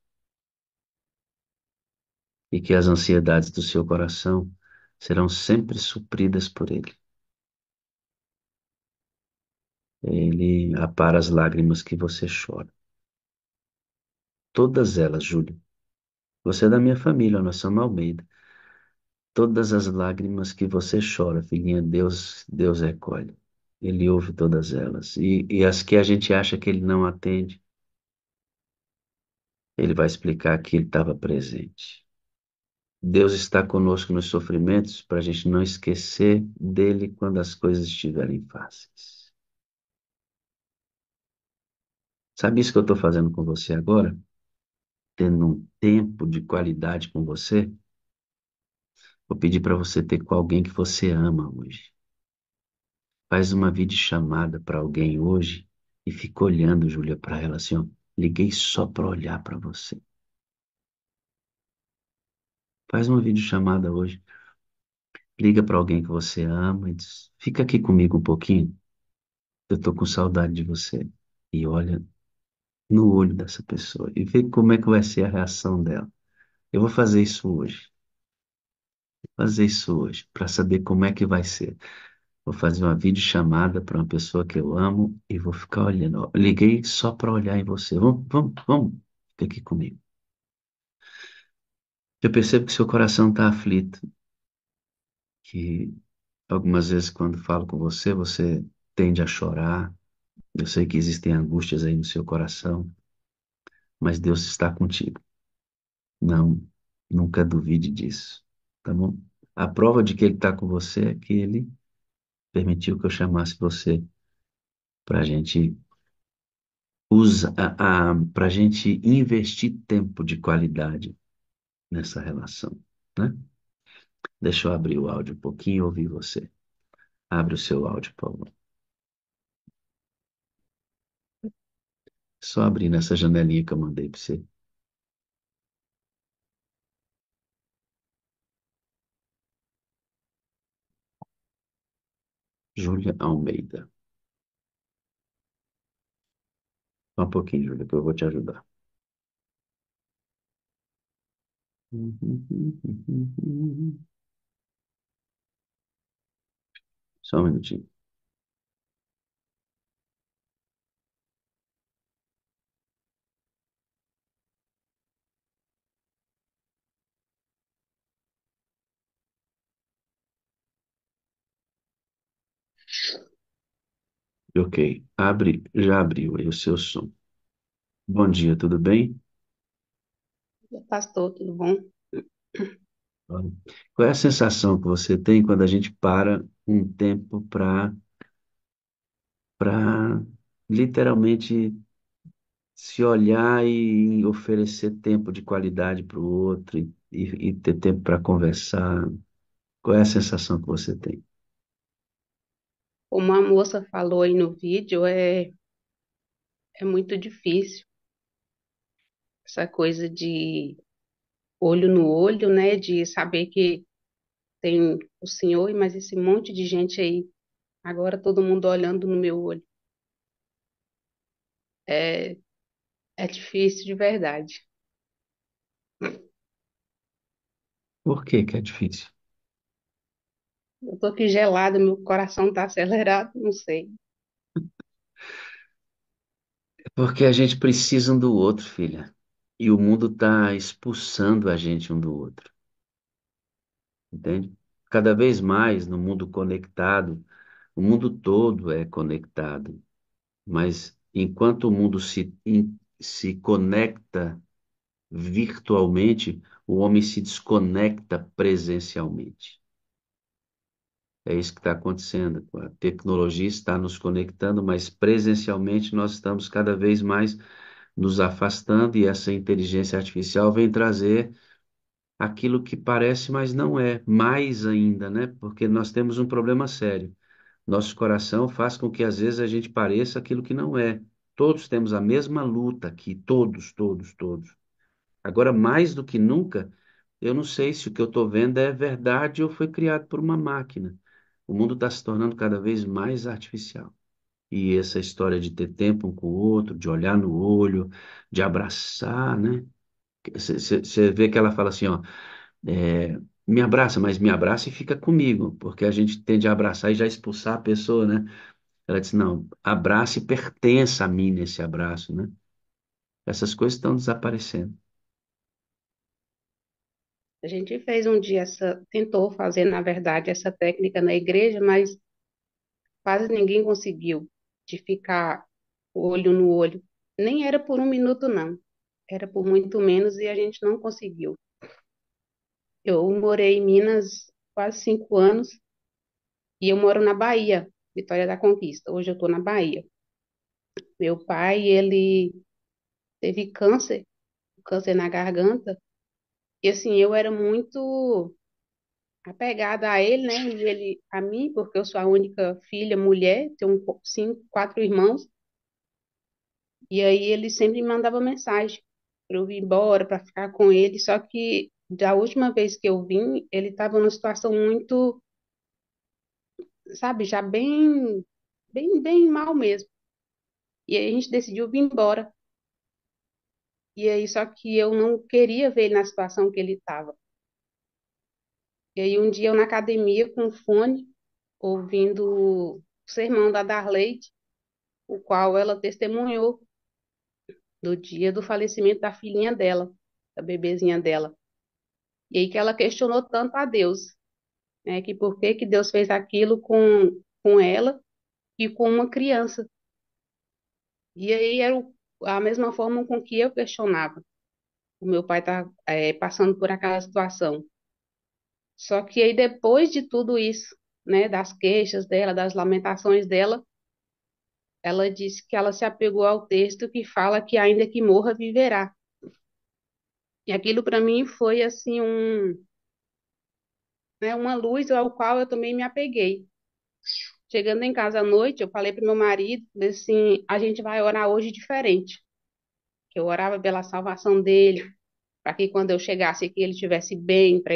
e que as ansiedades do seu coração serão sempre supridas por Ele. Ele apara as lágrimas que você chora. Todas elas, Júlio. Você é da minha família, nós somos Almeida. Todas as lágrimas que você chora, filhinha, Deus recolhe. Ele ouve todas elas. E as que a gente acha que Ele não atende, Ele vai explicar que Ele estava presente. Deus está conosco nos sofrimentos para a gente não esquecer dele quando as coisas estiverem fáceis. Sabe isso que eu estou fazendo com você agora? Tendo um tempo de qualidade com você? Vou pedir para você ter com alguém que você ama hoje. Faz uma videochamada para alguém hoje e fica olhando, Júlia, para ela assim, ó. Liguei só para olhar para você. Faz uma videochamada hoje. Liga para alguém que você ama e diz: fica aqui comigo um pouquinho. Eu tô com saudade de você. E olha no olho dessa pessoa e vê como é que vai ser a reação dela. Eu vou fazer isso hoje. Vou fazer isso hoje para saber como é que vai ser. Vou fazer uma videochamada para uma pessoa que eu amo e vou ficar olhando. Ó, liguei só para olhar em você. Vamos. Fica aqui comigo. Eu percebo que seu coração está aflito, que algumas vezes quando falo com você, você tende a chorar. Eu sei que existem angústias aí no seu coração, mas Deus está contigo. Não, nunca duvide disso, tá bom? A prova de que Ele está com você é que Ele permitiu que eu chamasse você para a gente para gente investir tempo de qualidade nessa relação, né? Deixa eu abrir o áudio um pouquinho e ouvir você. Abre o seu áudio, por favor. Só abrir nessa janelinha que eu mandei para você. Júlia Almeida. Só um pouquinho, Júlia, que eu vou te ajudar. Só um minutinho. Ok, abre, já abriu aí o seu som. Bom dia, tudo bem? Pastor, tudo bom? Qual é a sensação que você tem quando a gente para um tempo para literalmente se olhar e oferecer tempo de qualidade para o outro e ter tempo para conversar? Qual é a sensação que você tem? Como a moça falou aí no vídeo, é muito difícil essa coisa de olho no olho, né? De saber que tem o senhor, mas esse monte de gente aí, agora todo mundo olhando no meu olho. É, é difícil de verdade. Por que que é difícil? Eu tô aqui gelada, meu coração tá acelerado, não sei. É porque a gente precisa um do outro, filha. E o mundo está expulsando a gente um do outro, entende? Cada vez mais no mundo conectado, o mundo todo é conectado, mas enquanto o mundo se conecta virtualmente, o homem se desconecta presencialmente. É isso que está acontecendo. A tecnologia está nos conectando, mas presencialmente nós estamos cada vez mais nos afastando, e essa inteligência artificial vem trazer aquilo que parece, mas não é, mais ainda, né? Porque nós temos um problema sério. Nosso coração faz com que às vezes a gente pareça aquilo que não é. Todos temos a mesma luta aqui, todos, todos, todos. Agora, mais do que nunca, eu não sei se o que eu estou vendo é verdade ou foi criado por uma máquina. O mundo está se tornando cada vez mais artificial. E essa história de ter tempo um com o outro, de olhar no olho, de abraçar, né? Você vê que ela fala assim, ó, me abraça, mas me abraça e fica comigo, porque a gente tende a abraçar e já expulsar a pessoa, né? Ela disse, não, abraça e pertença a mim nesse abraço, né? Essas coisas estão desaparecendo. A gente fez um dia tentou fazer, na verdade, essa técnica na igreja, mas quase ninguém conseguiu de ficar olho no olho. Nem era por um minuto, não. Era por muito menos e a gente não conseguiu. Eu morei em Minas quase 5 anos e eu moro na Bahia, Vitória da Conquista. Hoje eu estou na Bahia. Meu pai, ele teve câncer, câncer na garganta, e assim, eu era muito apegada a ele, né? E ele a mim, porque eu sou a única filha mulher, tenho quatro irmãos, e aí ele sempre me mandava mensagem para eu vir embora, para ficar com ele, só que da última vez que eu vim, ele estava numa situação muito, sabe, já bem mal mesmo. E aí a gente decidiu vir embora. E aí, só que eu não queria ver ele na situação que ele estava. E aí, um dia eu na academia com fone, ouvindo o sermão da Darleide, o qual ela testemunhou do dia do falecimento da filhinha dela, da bebezinha dela. E aí que ela questionou tanto a Deus, né? Que por que que Deus fez aquilo com ela e com uma criança. E aí era a mesma forma com que eu questionava. O meu pai tá passando por aquela situação. Só que aí depois de tudo isso, né, das queixas dela, das lamentações dela, ela disse que ela se apegou ao texto que fala que ainda que morra, viverá. E aquilo para mim foi assim né, uma luz ao qual eu também me apeguei. Chegando em casa à noite, eu falei para meu marido, assim, a gente vai orar hoje diferente. Que eu orava pela salvação dele, para que quando eu chegasse aqui ele estivesse bem, para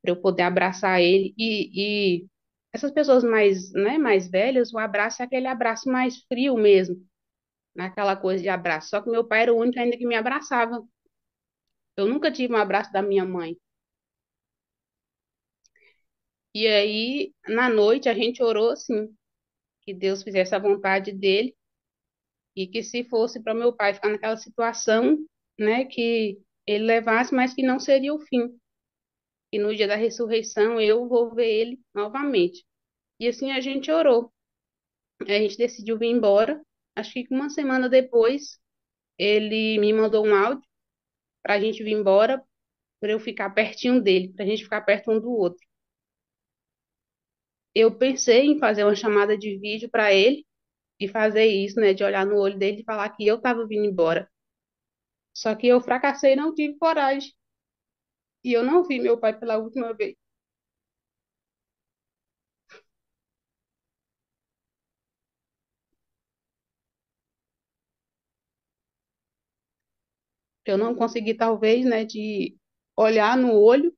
eu poder abraçar ele. E essas pessoas mais, né, mais velhas, o abraço é aquele abraço mais frio mesmo, naquela coisa de abraço. Só que meu pai era o único ainda que me abraçava. Eu nunca tive um abraço da minha mãe. E aí, na noite, a gente orou assim, que Deus fizesse a vontade dele e que se fosse para meu pai ficar naquela situação, né, que ele levasse, mas que não seria o fim. E no dia da ressurreição eu vou ver ele novamente. E assim a gente orou. A gente decidiu vir embora. Acho que uma semana depois, ele me mandou um áudio para a gente vir embora, para eu ficar pertinho dele, para a gente ficar perto um do outro. Eu pensei em fazer uma chamada de vídeo para ele e fazer isso, né, de olhar no olho dele e falar que eu estava vindo embora. Só que eu fracassei e não tive coragem. E eu não vi meu pai pela última vez. Eu não consegui, talvez, né, de olhar no olho.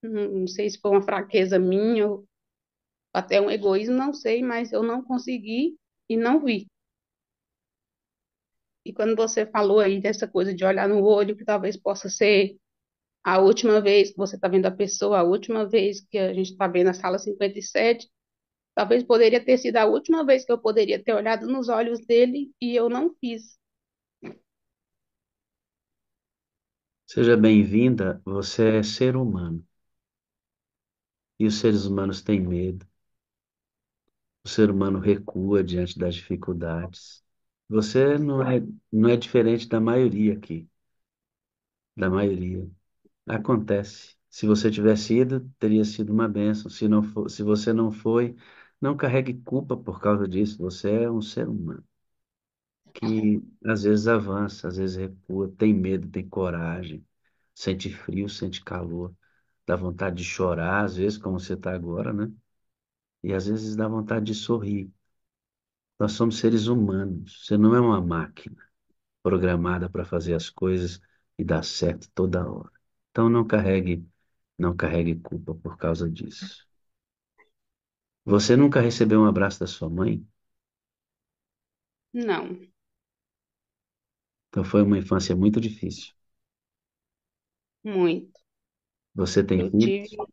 Não sei se foi uma fraqueza minha ou até um egoísmo, não sei, mas eu não consegui e não vi. E quando você falou aí dessa coisa de olhar no olho, que talvez possa ser a última vez que você está vendo a pessoa, a última vez que a gente está vendo a sala 57, talvez poderia ter sido a última vez que eu poderia ter olhado nos olhos dele e eu não fiz. Seja bem-vinda, você é ser humano. E os seres humanos têm medo. O ser humano recua diante das dificuldades. Você não é diferente da maioria aqui, da maioria. Acontece. Se você tivesse ido, teria sido uma bênção. Se não for, se você não foi, não carregue culpa por causa disso. Você é um ser humano que às vezes avança, às vezes recua, tem medo, tem coragem, sente frio, sente calor, dá vontade de chorar, às vezes, como você está agora, né? E às vezes dá vontade de sorrir. Nós somos seres humanos. Você não é uma máquina programada para fazer as coisas e dar certo toda hora. Então não carregue culpa por causa disso. Você nunca recebeu um abraço da sua mãe? Não, Então foi uma infância muito difícil. muito. Você tem Eu tive, filhos?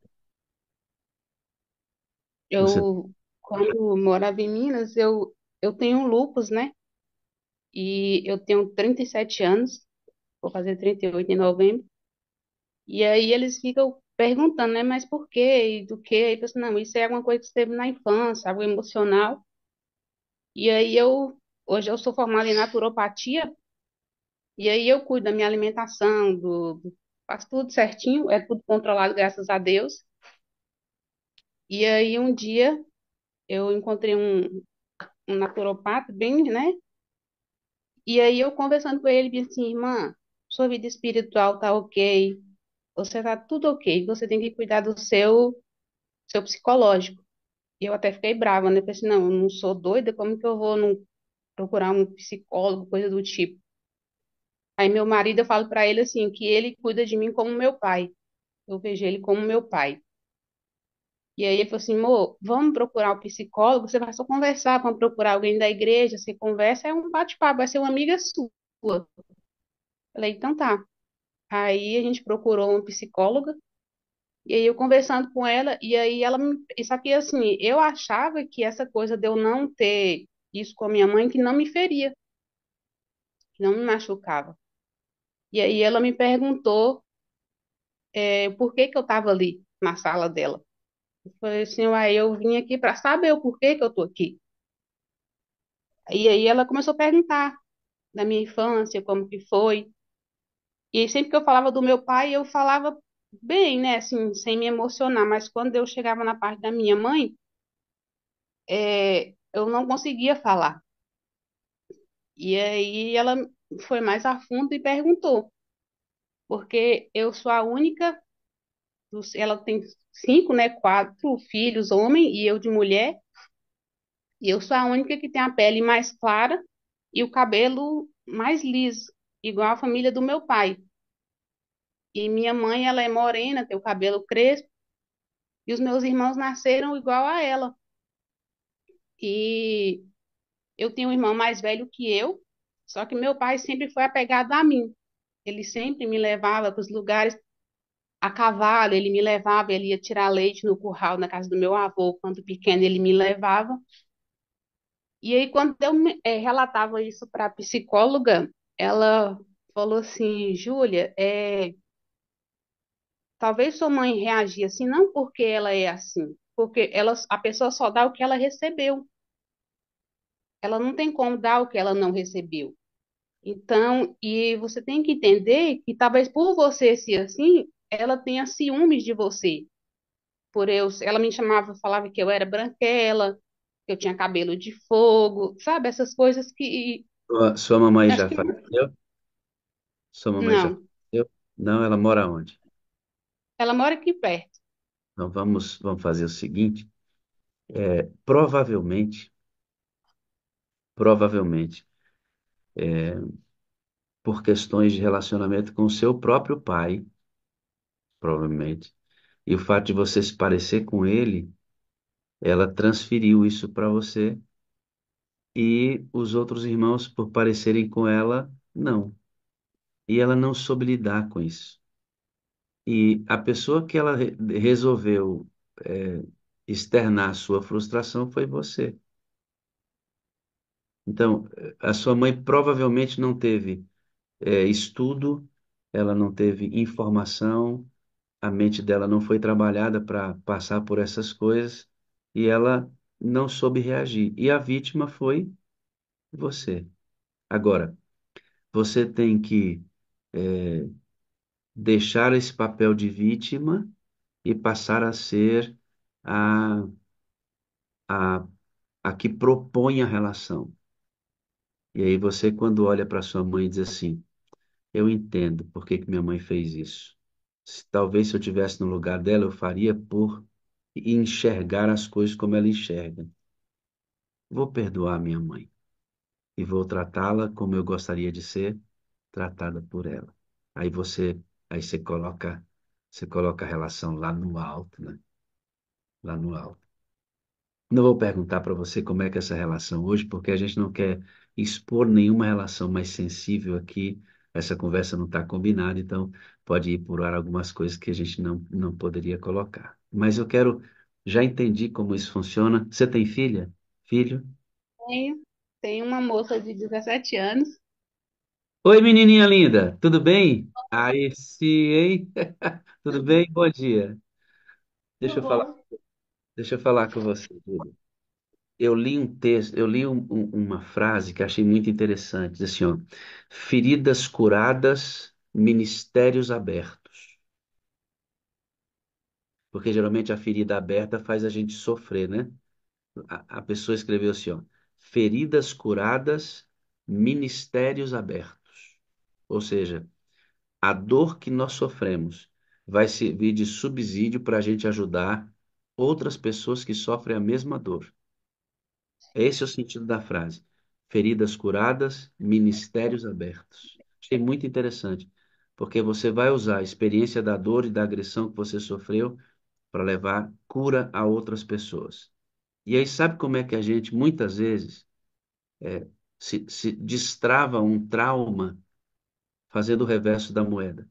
Você quando eu morava em Minas, eu tenho lupus, né? E eu tenho 37 anos, vou fazer 38 em novembro. E aí eles ficam perguntando, né? Mas por quê? E do quê? E eu penso, não, isso é alguma coisa que você teve na infância, algo emocional. E aí hoje eu sou formada em naturopatia, e aí eu cuido da minha alimentação, faço tudo certinho, é tudo controlado, graças a Deus. E aí um dia eu encontrei um naturopata bem, né? E aí eu conversando com ele, ele disse assim, irmã, sua vida espiritual tá ok, você tá tudo ok, você tem que cuidar do seu psicológico. E eu até fiquei brava, né? Pensei, não, eu não sou doida, como que eu vou não procurar um psicólogo, coisa do tipo. Aí meu marido, eu falo pra ele assim, que ele cuida de mim como meu pai. Eu vejo ele como meu pai. E aí ele falou assim, amor, vamos procurar um psicólogo, você vai só conversar, vamos procurar alguém da igreja, você conversa, é um bate-papo, vai ser uma amiga sua. Falei, então tá. Aí a gente procurou uma psicóloga, e aí eu conversando com ela, e aí ela me. Isso aqui, assim, eu achava que essa coisa de eu não ter isso com a minha mãe, que não me feria, que não me machucava. E aí ela me perguntou, por que que eu estava ali na sala dela. Eu falei assim, uai, eu vim aqui para saber o porquê que eu tô aqui. E aí ela começou a perguntar da minha infância, como que foi. E sempre que eu falava do meu pai, eu falava bem, né, assim, sem me emocionar. Mas quando eu chegava na parte da minha mãe, eu não conseguia falar. E aí ela foi mais a fundo e perguntou, porque eu sou a única, ela tem cinco, né, quatro filhos, homem e eu de mulher, e eu sou a única que tem a pele mais clara e o cabelo mais liso, igual a família do meu pai. E minha mãe, ela é morena, tem o cabelo crespo, e os meus irmãos nasceram igual a ela. E eu tenho um irmão mais velho que eu, só que meu pai sempre foi apegado a mim. Ele sempre me levava para os lugares a cavalo, ele me levava, ele ia tirar leite no curral na casa do meu avô, quando pequeno ele me levava. E aí, quando eu relatava isso para a psicóloga, ela falou assim, Júlia, talvez sua mãe reagia assim, não porque ela é assim, porque a pessoa só dá o que ela recebeu. Ela não tem como dar o que ela não recebeu. Então, e você tem que entender que talvez por você ser assim, ela tenha ciúmes de você. Ela me chamava, falava que eu era branquela, que eu tinha cabelo de fogo, sabe? Essas coisas que Sua mamãe acho já que faleceu? Sua mamãe já não. faleceu? Não, ela mora onde? Ela mora aqui perto. Então vamos fazer o seguinte. Provavelmente, provavelmente, por questões de relacionamento com o seu próprio pai, provavelmente, e o fato de você se parecer com ele, ela transferiu isso para você e os outros irmãos, por parecerem com ela, não. E ela não soube lidar com isso. E a pessoa que ela resolveu é, externar sua frustração foi você. Então, a sua mãe provavelmente não teve estudo, ela não teve informação, a mente dela não foi trabalhada para passar por essas coisas e ela não soube reagir. E a vítima foi você. Agora, você tem que é, deixar esse papel de vítima e passar a ser a, a, a que propõe a relação. E aí você, quando olha para sua mãe, diz assim: eu entendo por que que minha mãe fez isso. Talvez se eu tivesse no lugar dela, eu faria por enxergar as coisas como ela enxerga. Vou perdoar minha mãe e vou tratá-la como eu gostaria de ser tratada por ela. Aí você coloca a relação lá no alto, né? Lá no alto. Não vou perguntar para você como é que é essa relação hoje, porque a gente não quer expor nenhuma relação mais sensível aqui. Essa conversa não está combinada, então pode ir por ar algumas coisas que a gente não poderia colocar. Mas eu quero, já entendi como isso funciona. Você tem filha? Filho? Tenho uma moça de 17 anos. Oi, menininha linda, tudo bem? Aí sim, hein? Tudo bem? Bom dia. Deixa Tudo eu falar, bom? deixa eu falar com você, Júlia. Eu li um texto, eu li uma frase que achei muito interessante, diz assim, ó, feridas curadas, ministérios abertos. Porque geralmente a ferida aberta faz a gente sofrer, né? A pessoa escreveu assim, ó, feridas curadas, ministérios abertos. Ou seja, a dor que nós sofremos vai servir de subsídio para a gente ajudar outras pessoas que sofrem a mesma dor. Esse é o sentido da frase. Feridas curadas, ministérios abertos. Achei muito interessante, porque você vai usar a experiência da dor e da agressão que você sofreu para levar cura a outras pessoas. E aí, sabe como é que a gente, muitas vezes, se destrava um trauma fazendo o reverso da moeda?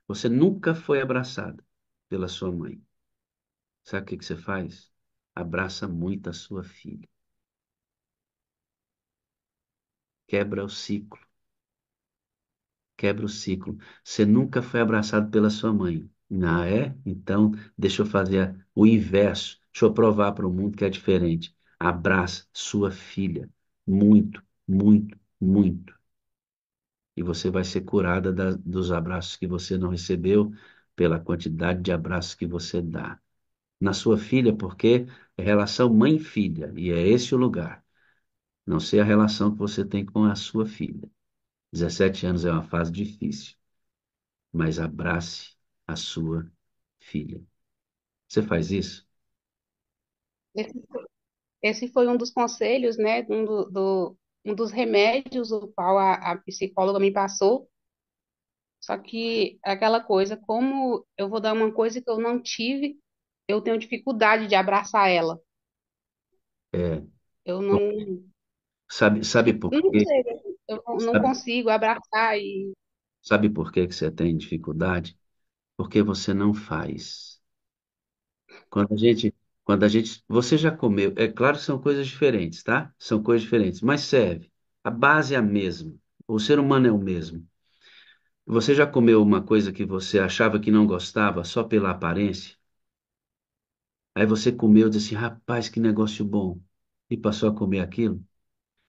Você nunca foi abraçado pela sua mãe. Sabe o que que você faz? Abraça muito a sua filha. Quebra o ciclo. Quebra o ciclo. Você nunca foi abraçado pela sua mãe. Ah, é? Então, deixa eu fazer o inverso. Deixa eu provar para o mundo que é diferente. Abraça sua filha. Muito, muito, muito. E você vai ser curada dos abraços que você não recebeu pela quantidade de abraços que você dá. Na sua filha, porque é relação mãe-filha, e é esse o lugar. Não sei a relação que você tem com a sua filha. 17 anos é uma fase difícil, mas abrace a sua filha. Você faz isso? Esse, esse foi um dos conselhos, né? Um dos remédios o qual a psicóloga me passou. Só que aquela coisa, como eu vou dar uma coisa que eu não tive, eu tenho dificuldade de abraçar ela. É. Eu Bom, não, sabe por não quê? sei, eu não Sabe, consigo abraçar e sabe por quê que você tem dificuldade? Porque você não faz. Quando a gente, você já comeu, é claro que são coisas diferentes, tá? São coisas diferentes, mas serve. A base é a mesma. O ser humano é o mesmo. Você já comeu uma coisa que você achava que não gostava só pela aparência? Aí você comeu e disse assim, rapaz, que negócio bom. E passou a comer aquilo?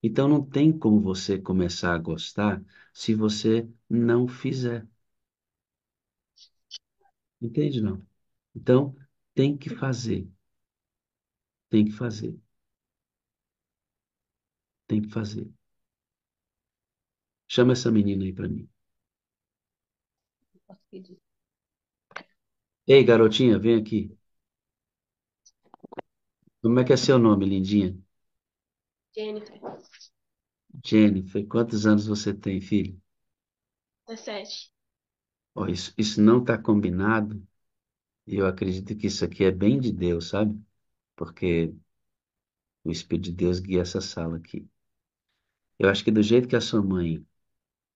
Então não tem como você começar a gostar se você não fizer. Entende, não? Então, tem que fazer, tem que fazer, tem que fazer. Chama essa menina aí pra mim. Ei, garotinha, vem aqui. Como é que é seu nome, lindinha? Jennifer, Jennifer. Quantos anos você tem, filho? 17. Ó, isso não está combinado. E eu acredito que isso aqui é bem de Deus, sabe? Porque o Espírito de Deus guia essa sala aqui. Eu acho que do jeito que a sua mãe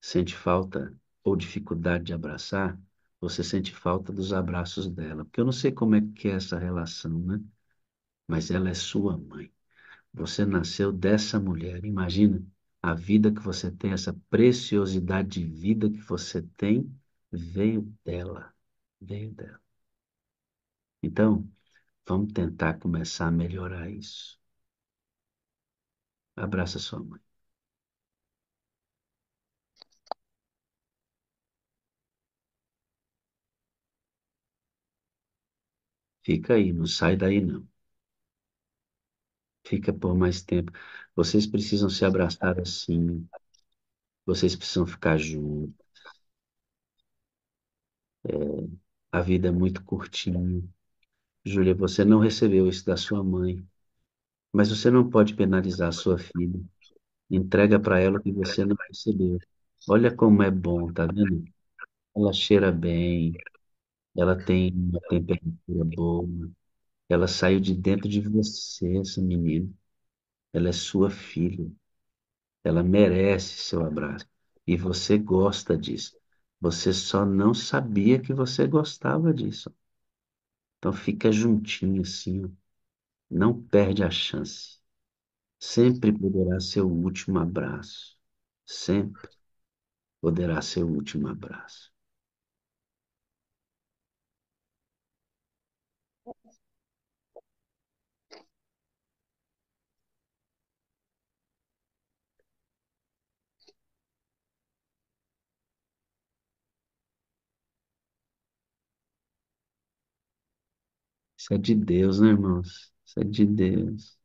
sente falta ou dificuldade de abraçar, você sente falta dos abraços dela. Porque eu não sei como é que é essa relação, né? Mas ela é sua mãe. Você nasceu dessa mulher. Imagina a vida que você tem, essa preciosidade de vida que você tem, veio dela. Veio dela. Então, vamos tentar começar a melhorar isso. Abraça sua mãe. Fica aí, não sai daí não. Fica por mais tempo. Vocês precisam se abraçar assim. Vocês precisam ficar juntos. A vida é muito curtinha. Júlia, você não recebeu isso da sua mãe, mas você não pode penalizar a sua filha. Entrega para ela o que você não recebeu. Olha como é bom, tá vendo? Ela cheira bem, ela tem uma temperatura boa, ela saiu de dentro de você, essa menina. Ela é sua filha, ela merece seu abraço. E você gosta disso. Você só não sabia que você gostava disso. Então fica juntinho assim, ó. Não perde a chance. Sempre poderá ser o último abraço. Sempre poderá ser o último abraço. Isso é de Deus, né, irmãos? Isso é de Deus.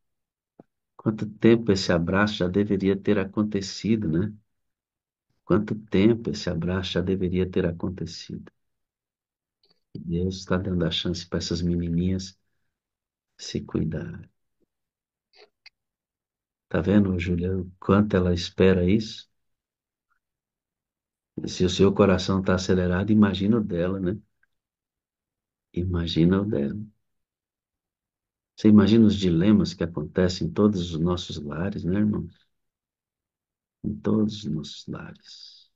Quanto tempo esse abraço já deveria ter acontecido, né? Quanto tempo esse abraço já deveria ter acontecido. Deus está dando a chance para essas menininhas se cuidar. Tá vendo, Júlia, o quanto ela espera isso? E se o seu coração está acelerado, imagina o dela, né? Imagina o dela. Você imagina os dilemas que acontecem em todos os nossos lares, né, irmão? Em todos os nossos lares.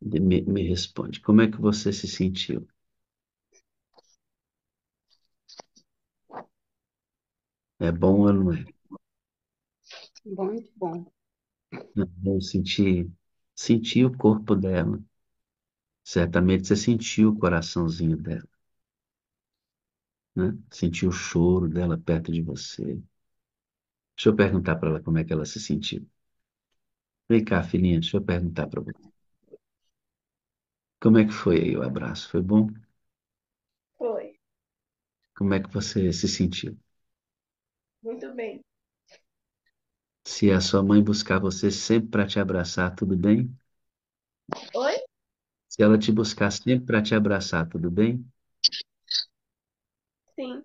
Me responde, como é que você se sentiu? É bom ou não é? Muito bom. Eu senti o corpo dela. Certamente você sentiu o coraçãozinho dela, né? Sentiu o choro dela perto de você. Deixa eu perguntar para ela como é que ela se sentiu. Vem cá, filhinha, deixa eu perguntar para você. Como é que foi aí o abraço? Foi bom? Foi. Como é que você se sentiu? Muito bem. Se a sua mãe buscar você sempre para te abraçar, tudo bem? Oi? Se ela te buscar sempre para te abraçar, tudo bem? Sim.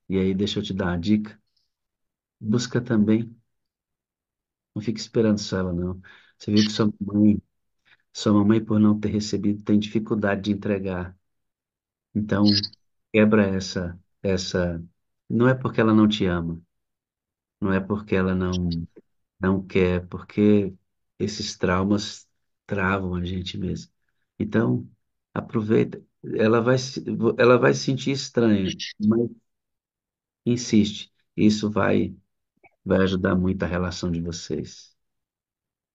E aí, deixa eu te dar uma dica. Busca também. Não fique esperando só ela, não. Você viu que sua mamãe, por não ter recebido, tem dificuldade de entregar. Então, quebra essa. Não é porque ela não te ama, não é porque ela não quer, porque esses traumas travam a gente mesmo. Então, aproveita. Ela vai se sentir estranha, mas insiste. Isso vai ajudar muito a relação de vocês,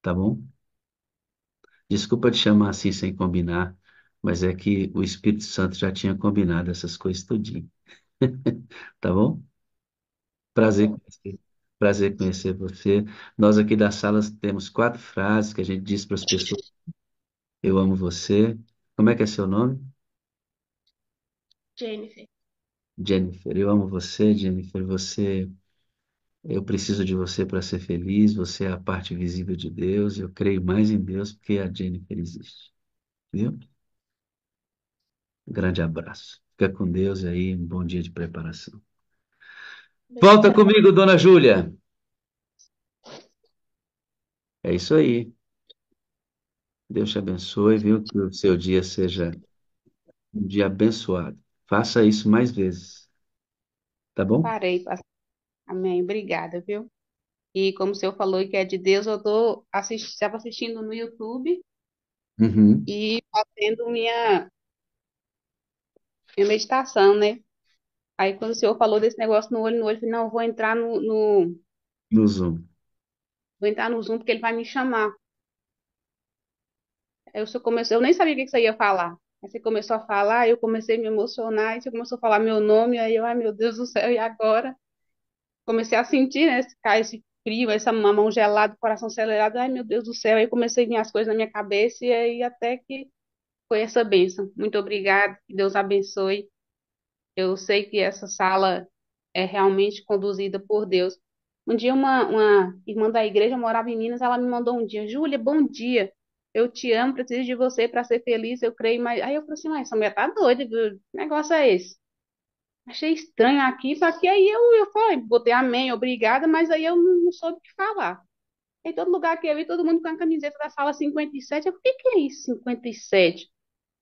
tá bom? Desculpa te chamar assim sem combinar, mas é que o Espírito Santo já tinha combinado essas coisas tudinho, tá bom? Tá Prazer bom. conhecer, prazer conhecer você. Nós aqui da sala temos 4 frases que a gente diz para as pessoas: eu amo você. Como é que é seu nome? Jennifer. Jennifer. Eu amo você, Jennifer. Eu preciso de você para ser feliz. Você é a parte visível de Deus. Eu creio mais em Deus porque a Jennifer existe. Viu? Um grande abraço. Fica com Deus aí. Um bom dia de preparação. Volta Obrigada. comigo, dona Júlia. É isso aí. Deus te abençoe, viu? Que o seu dia seja um dia abençoado. Faça isso mais vezes, tá bom? Parei, pastor. Amém. Obrigada, viu? E como o senhor falou que é de Deus, eu tô estava assistindo no YouTube Uhum. e fazendo minha meditação, né? Aí quando o senhor falou desse negócio no olho, eu falei, não, eu vou entrar No Zoom. vou entrar no Zoom porque ele vai me chamar. Aí o senhor começou, eu nem sabia o que que você ia falar. Aí você começou a falar, eu comecei a me emocionar, aí você começou a falar meu nome, aí eu, ai meu Deus do céu, e agora? Comecei a sentir, né, esse frio, essa mão gelada, coração acelerado, ai meu Deus do céu, aí comecei a vir as coisas na minha cabeça, e aí até que foi essa bênção. Muito obrigada, que Deus abençoe. Eu sei que essa sala é realmente conduzida por Deus. Um dia, uma irmã da igreja morava em Minas, ela me mandou um dia, Júlia, bom dia. Eu te amo, preciso de você para ser feliz, eu creio, mas. Aí eu falei assim, mas essa mulher tá doida, viu? Que negócio é esse? Achei estranho aqui, só que aí eu falei, botei amém, obrigada, mas aí eu não soube o que falar. Em todo lugar que eu vi, todo mundo com a camiseta da sala 57. Eu falei, o que que é isso, 57?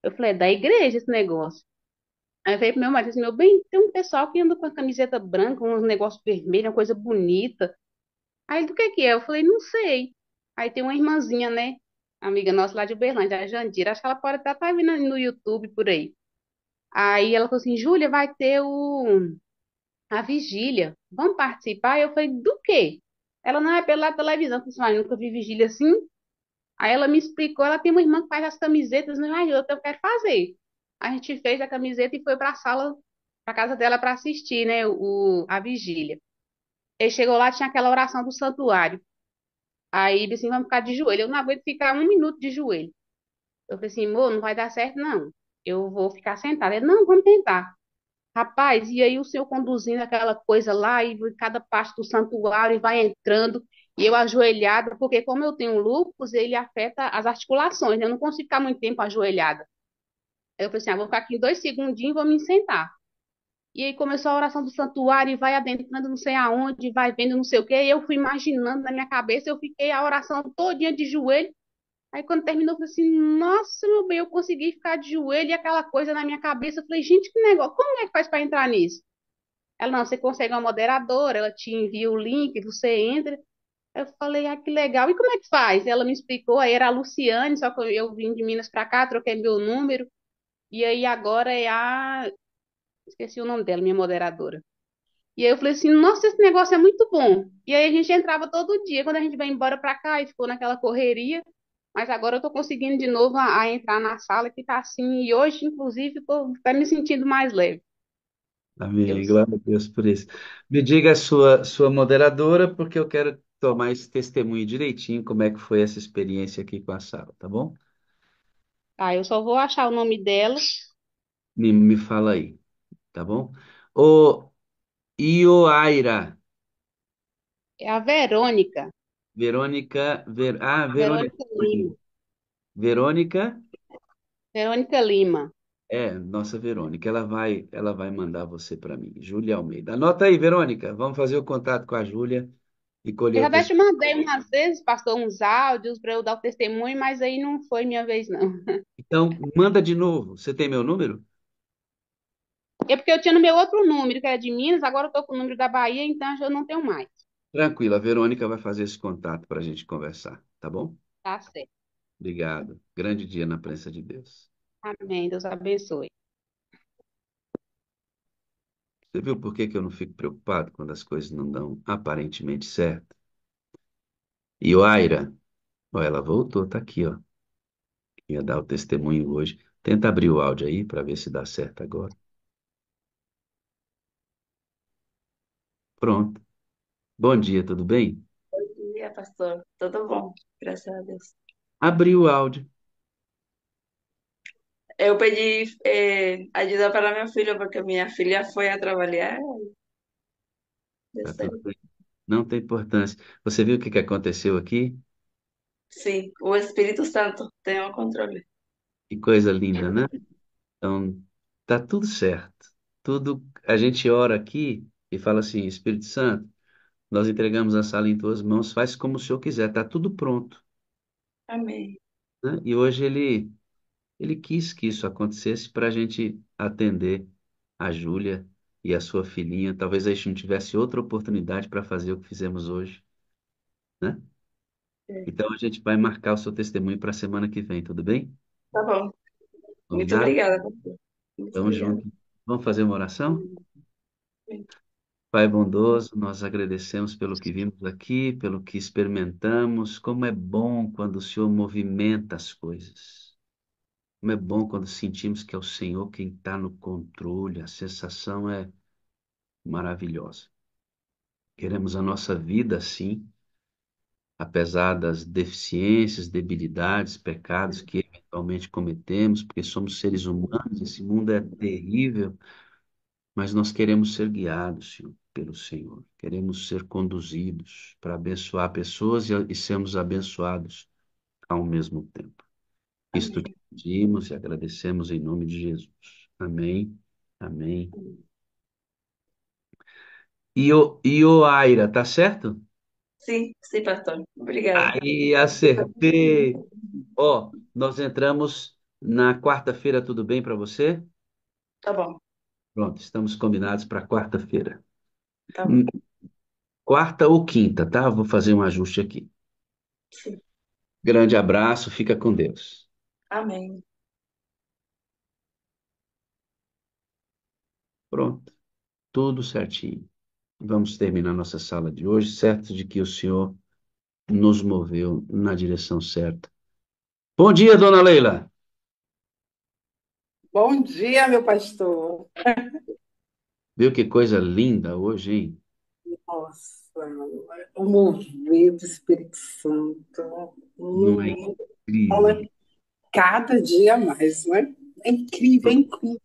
Eu falei, é da igreja esse negócio. Aí eu falei pro meu marido assim, meu bem, tem um pessoal que anda com a camiseta branca, um negócio vermelho, uma coisa bonita. Aí ele, do que é? Eu falei, não sei. Aí tem uma irmãzinha, né? Amiga nossa lá de Uberlândia, a Jandira, acho que ela pode até estar vindo no YouTube por aí. Aí ela falou assim, Júlia, vai ter a vigília. Vamos participar? Eu falei, do quê? Ela não é pela televisão. Eu falei assim, "Mas eu nunca vi vigília assim." Aí ela me explicou, ela tem uma irmã que faz as camisetas, né? Ai, eu quero fazer. A gente fez a camiseta e foi para a sala, para casa dela para assistir, né, a vigília. Ele chegou lá, tinha aquela oração do santuário. Aí disse assim, vamos ficar de joelho. Eu não aguento ficar 1 minuto de joelho. Eu falei assim, amor, não vai dar certo, não. Eu vou ficar sentada. Ele, não, vamos tentar. Rapaz, e aí o senhor conduzindo aquela coisa lá, e cada parte do santuário e vai entrando, e eu ajoelhada, porque como eu tenho lúpus, ele afeta as articulações, né? Eu não consigo ficar muito tempo ajoelhada. Aí eu falei assim, vou ficar aqui 2 segundinhos e vou me sentar. E aí começou a oração do santuário, e vai adentrando não sei aonde, vai vendo não sei o quê, e eu fui imaginando na minha cabeça, eu fiquei a oração todinha de joelho. Aí quando terminou, eu falei assim, nossa, meu bem, eu consegui ficar de joelho, e aquela coisa na minha cabeça, eu falei, gente, que negócio, como é que faz para entrar nisso? Ela, não, você consegue uma moderadora, ela te envia o link, você entra. Eu falei, ah, que legal. E como é que faz? Ela me explicou, aí era a Luciane, só que eu vim de Minas para cá, troquei meu número, e aí agora é a. Esqueci o nome dela, minha moderadora. E aí eu falei assim, nossa, esse negócio é muito bom. E aí a gente entrava todo dia, quando a gente vai embora pra cá, e ficou naquela correria. Mas agora eu tô conseguindo de novo a entrar na sala que tá assim, e hoje, inclusive, tô até me sentindo mais leve. Amém. Deus. Glória a Deus por isso. Me diga a sua moderadora, porque eu quero tomar esse testemunho direitinho, como é que foi essa experiência aqui com a Sara, tá bom? Tá, eu só vou achar o nome dela. Me fala aí, tá bom? Ô, Ioaira, É a Verônica. Verônica, Verônica, Verônica Lima. Verônica, Verônica Lima. nossa Verônica, ela vai mandar você para mim, Júlia Almeida. Anota aí, Verônica, vamos fazer o contato com a Júlia e colher Eu o já até te testemunho. mandei umas vezes, passou uns áudios para eu dar o testemunho, mas aí não foi minha vez, não. Então, manda de novo. Você tem meu número? É porque eu tinha no meu outro número, que era de Minas, agora eu tô com o número da Bahia, então eu não tenho mais. Tranquilo, a Verônica vai fazer esse contato para a gente conversar, tá bom? Tá certo. Obrigado. Grande dia na presença de Deus. Amém. Deus abençoe. Você viu por que que eu não fico preocupado quando as coisas não dão aparentemente certo? E o Aira, ó, ela voltou, tá aqui, ó. Ia dar o testemunho hoje. Tenta abrir o áudio aí para ver se dá certo agora. Pronto. Bom dia, tudo bem? Bom dia, pastor. Tudo bom? Graças a Deus. Abriu o áudio. Eu pedi ajuda para minha filha, porque minha filha foi a trabalhar. Eu Tá sei. tudo bem. Não tem importância. Você viu o que que aconteceu aqui? Sim, o Espírito Santo tem o controle. Que coisa linda, né? Então, tá tudo certo. Tudo, a gente ora aqui e fala assim, Espírito Santo, nós entregamos a sala em tuas mãos, faz como o Senhor quiser, tá tudo pronto, Amém. né? E hoje ele quis que isso acontecesse para a gente atender a Júlia e a sua filhinha. Talvez a gente não tivesse outra oportunidade para fazer o que fizemos hoje, né? É. Então a gente vai marcar o seu testemunho para a semana que vem, tudo bem? Tá bom. Muito Combinado? obrigada, pastor. Muito Tamo obrigada. junto. Vamos fazer uma oração? Amém. Pai bondoso, nós agradecemos pelo que vimos aqui, pelo que experimentamos. Como é bom quando o Senhor movimenta as coisas. Como é bom quando sentimos que é o Senhor quem está no controle. A sensação é maravilhosa. Queremos a nossa vida assim, apesar das deficiências, debilidades, pecados que eventualmente cometemos, porque somos seres humanos. Esse mundo é terrível. Mas nós queremos ser guiados, Senhor, pelo Senhor. Queremos ser conduzidos para abençoar pessoas e sermos abençoados ao mesmo tempo. Isto te Amém. pedimos e agradecemos em nome de Jesus. Amém. Amém. Ioaira, tá certo? Sim, sim, pastor. Obrigada. Aí, acertei. Ó, nós entramos na quarta-feira, tudo bem para você? Tá bom, Pronto, estamos combinados para quarta-feira. tá bom. Quarta ou quinta, tá? Vou fazer um ajuste aqui. Sim. Grande abraço, fica com Deus. Amém. Pronto, tudo certinho. Vamos terminar nossa sala de hoje, certo de que o Senhor nos moveu na direção certa. Bom dia, dona Leila. Bom dia, meu pastor. Viu que coisa linda hoje, hein? Nossa, o mover do Espírito Santo. Não é incrível? Olha, cada dia mais, né? É incrível, é incrível.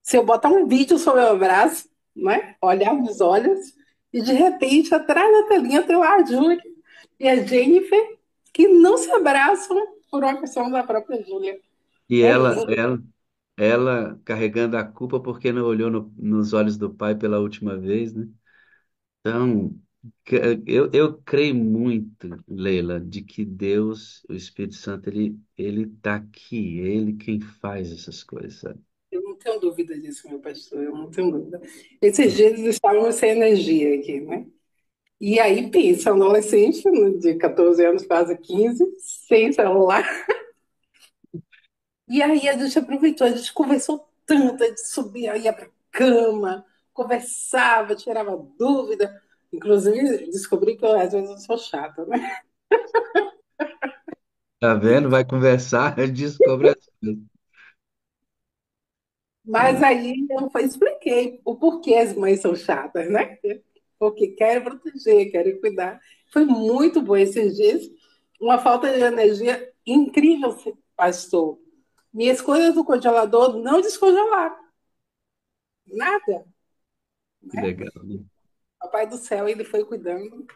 Se eu botar um vídeo sobre o meu braço, né? Olhar nos olhos, e de repente, atrás da telinha tem a Júlia e a Jennifer, que não se abraçam por uma questão da própria Júlia. E É ela, lindo. ela, ela carregando a culpa porque não olhou nos olhos do pai pela última vez, né? Então, eu creio muito, Leila, de que Deus, o Espírito Santo, ele tá aqui, é ele quem faz essas coisas, sabe? Eu não tenho dúvida disso, meu pastor, eu não tenho dúvida. Esses dias eles estavam sem energia aqui, né? E aí, pensa, um adolescente né, de 14 anos, quase 15, sem celular. E aí a gente aproveitou, a gente conversou tanto, a gente subia, ia pra cama, conversava, tirava dúvida. Inclusive, descobri que eu, às vezes eu sou chata, né? Tá vendo? Vai conversar, descobre as coisas. Mas aí eu expliquei o porquê as mães são chatas, né? Porque querem proteger, querem cuidar. Foi muito bom esses dias. Uma falta de energia incrível, pastor. Minhas coisas do congelador não descongelaram. Nada. Que legal, né? Papai do céu, ele foi cuidando.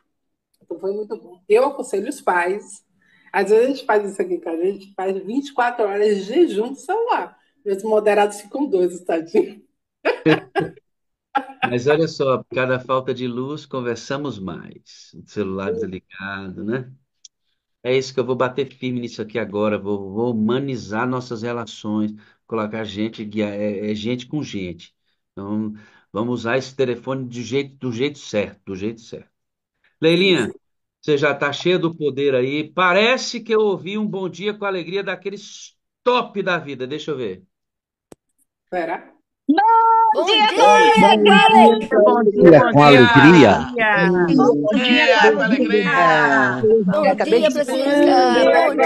Então foi muito bom. Eu aconselho os pais. Às vezes a gente faz isso aqui com a gente, faz 24 horas de jejum do celular. Os moderados ficam doidos, tadinho. Mas olha só, por cada falta de luz, conversamos mais. O celular desligado, né? É isso que eu vou bater firme nisso aqui agora. Vou humanizar nossas relações, colocar gente, é gente com gente. Então, vamos usar esse telefone do jeito certo, do jeito certo. Leilinha, você já está cheia do poder aí. Parece que eu ouvi um bom dia com alegria daqueles top da vida. Deixa eu ver. Será? Bom dia, Bom colega! dia com alegria. Bom dia com alegria. Bom dia, Acabei de Francisca. Bom dia.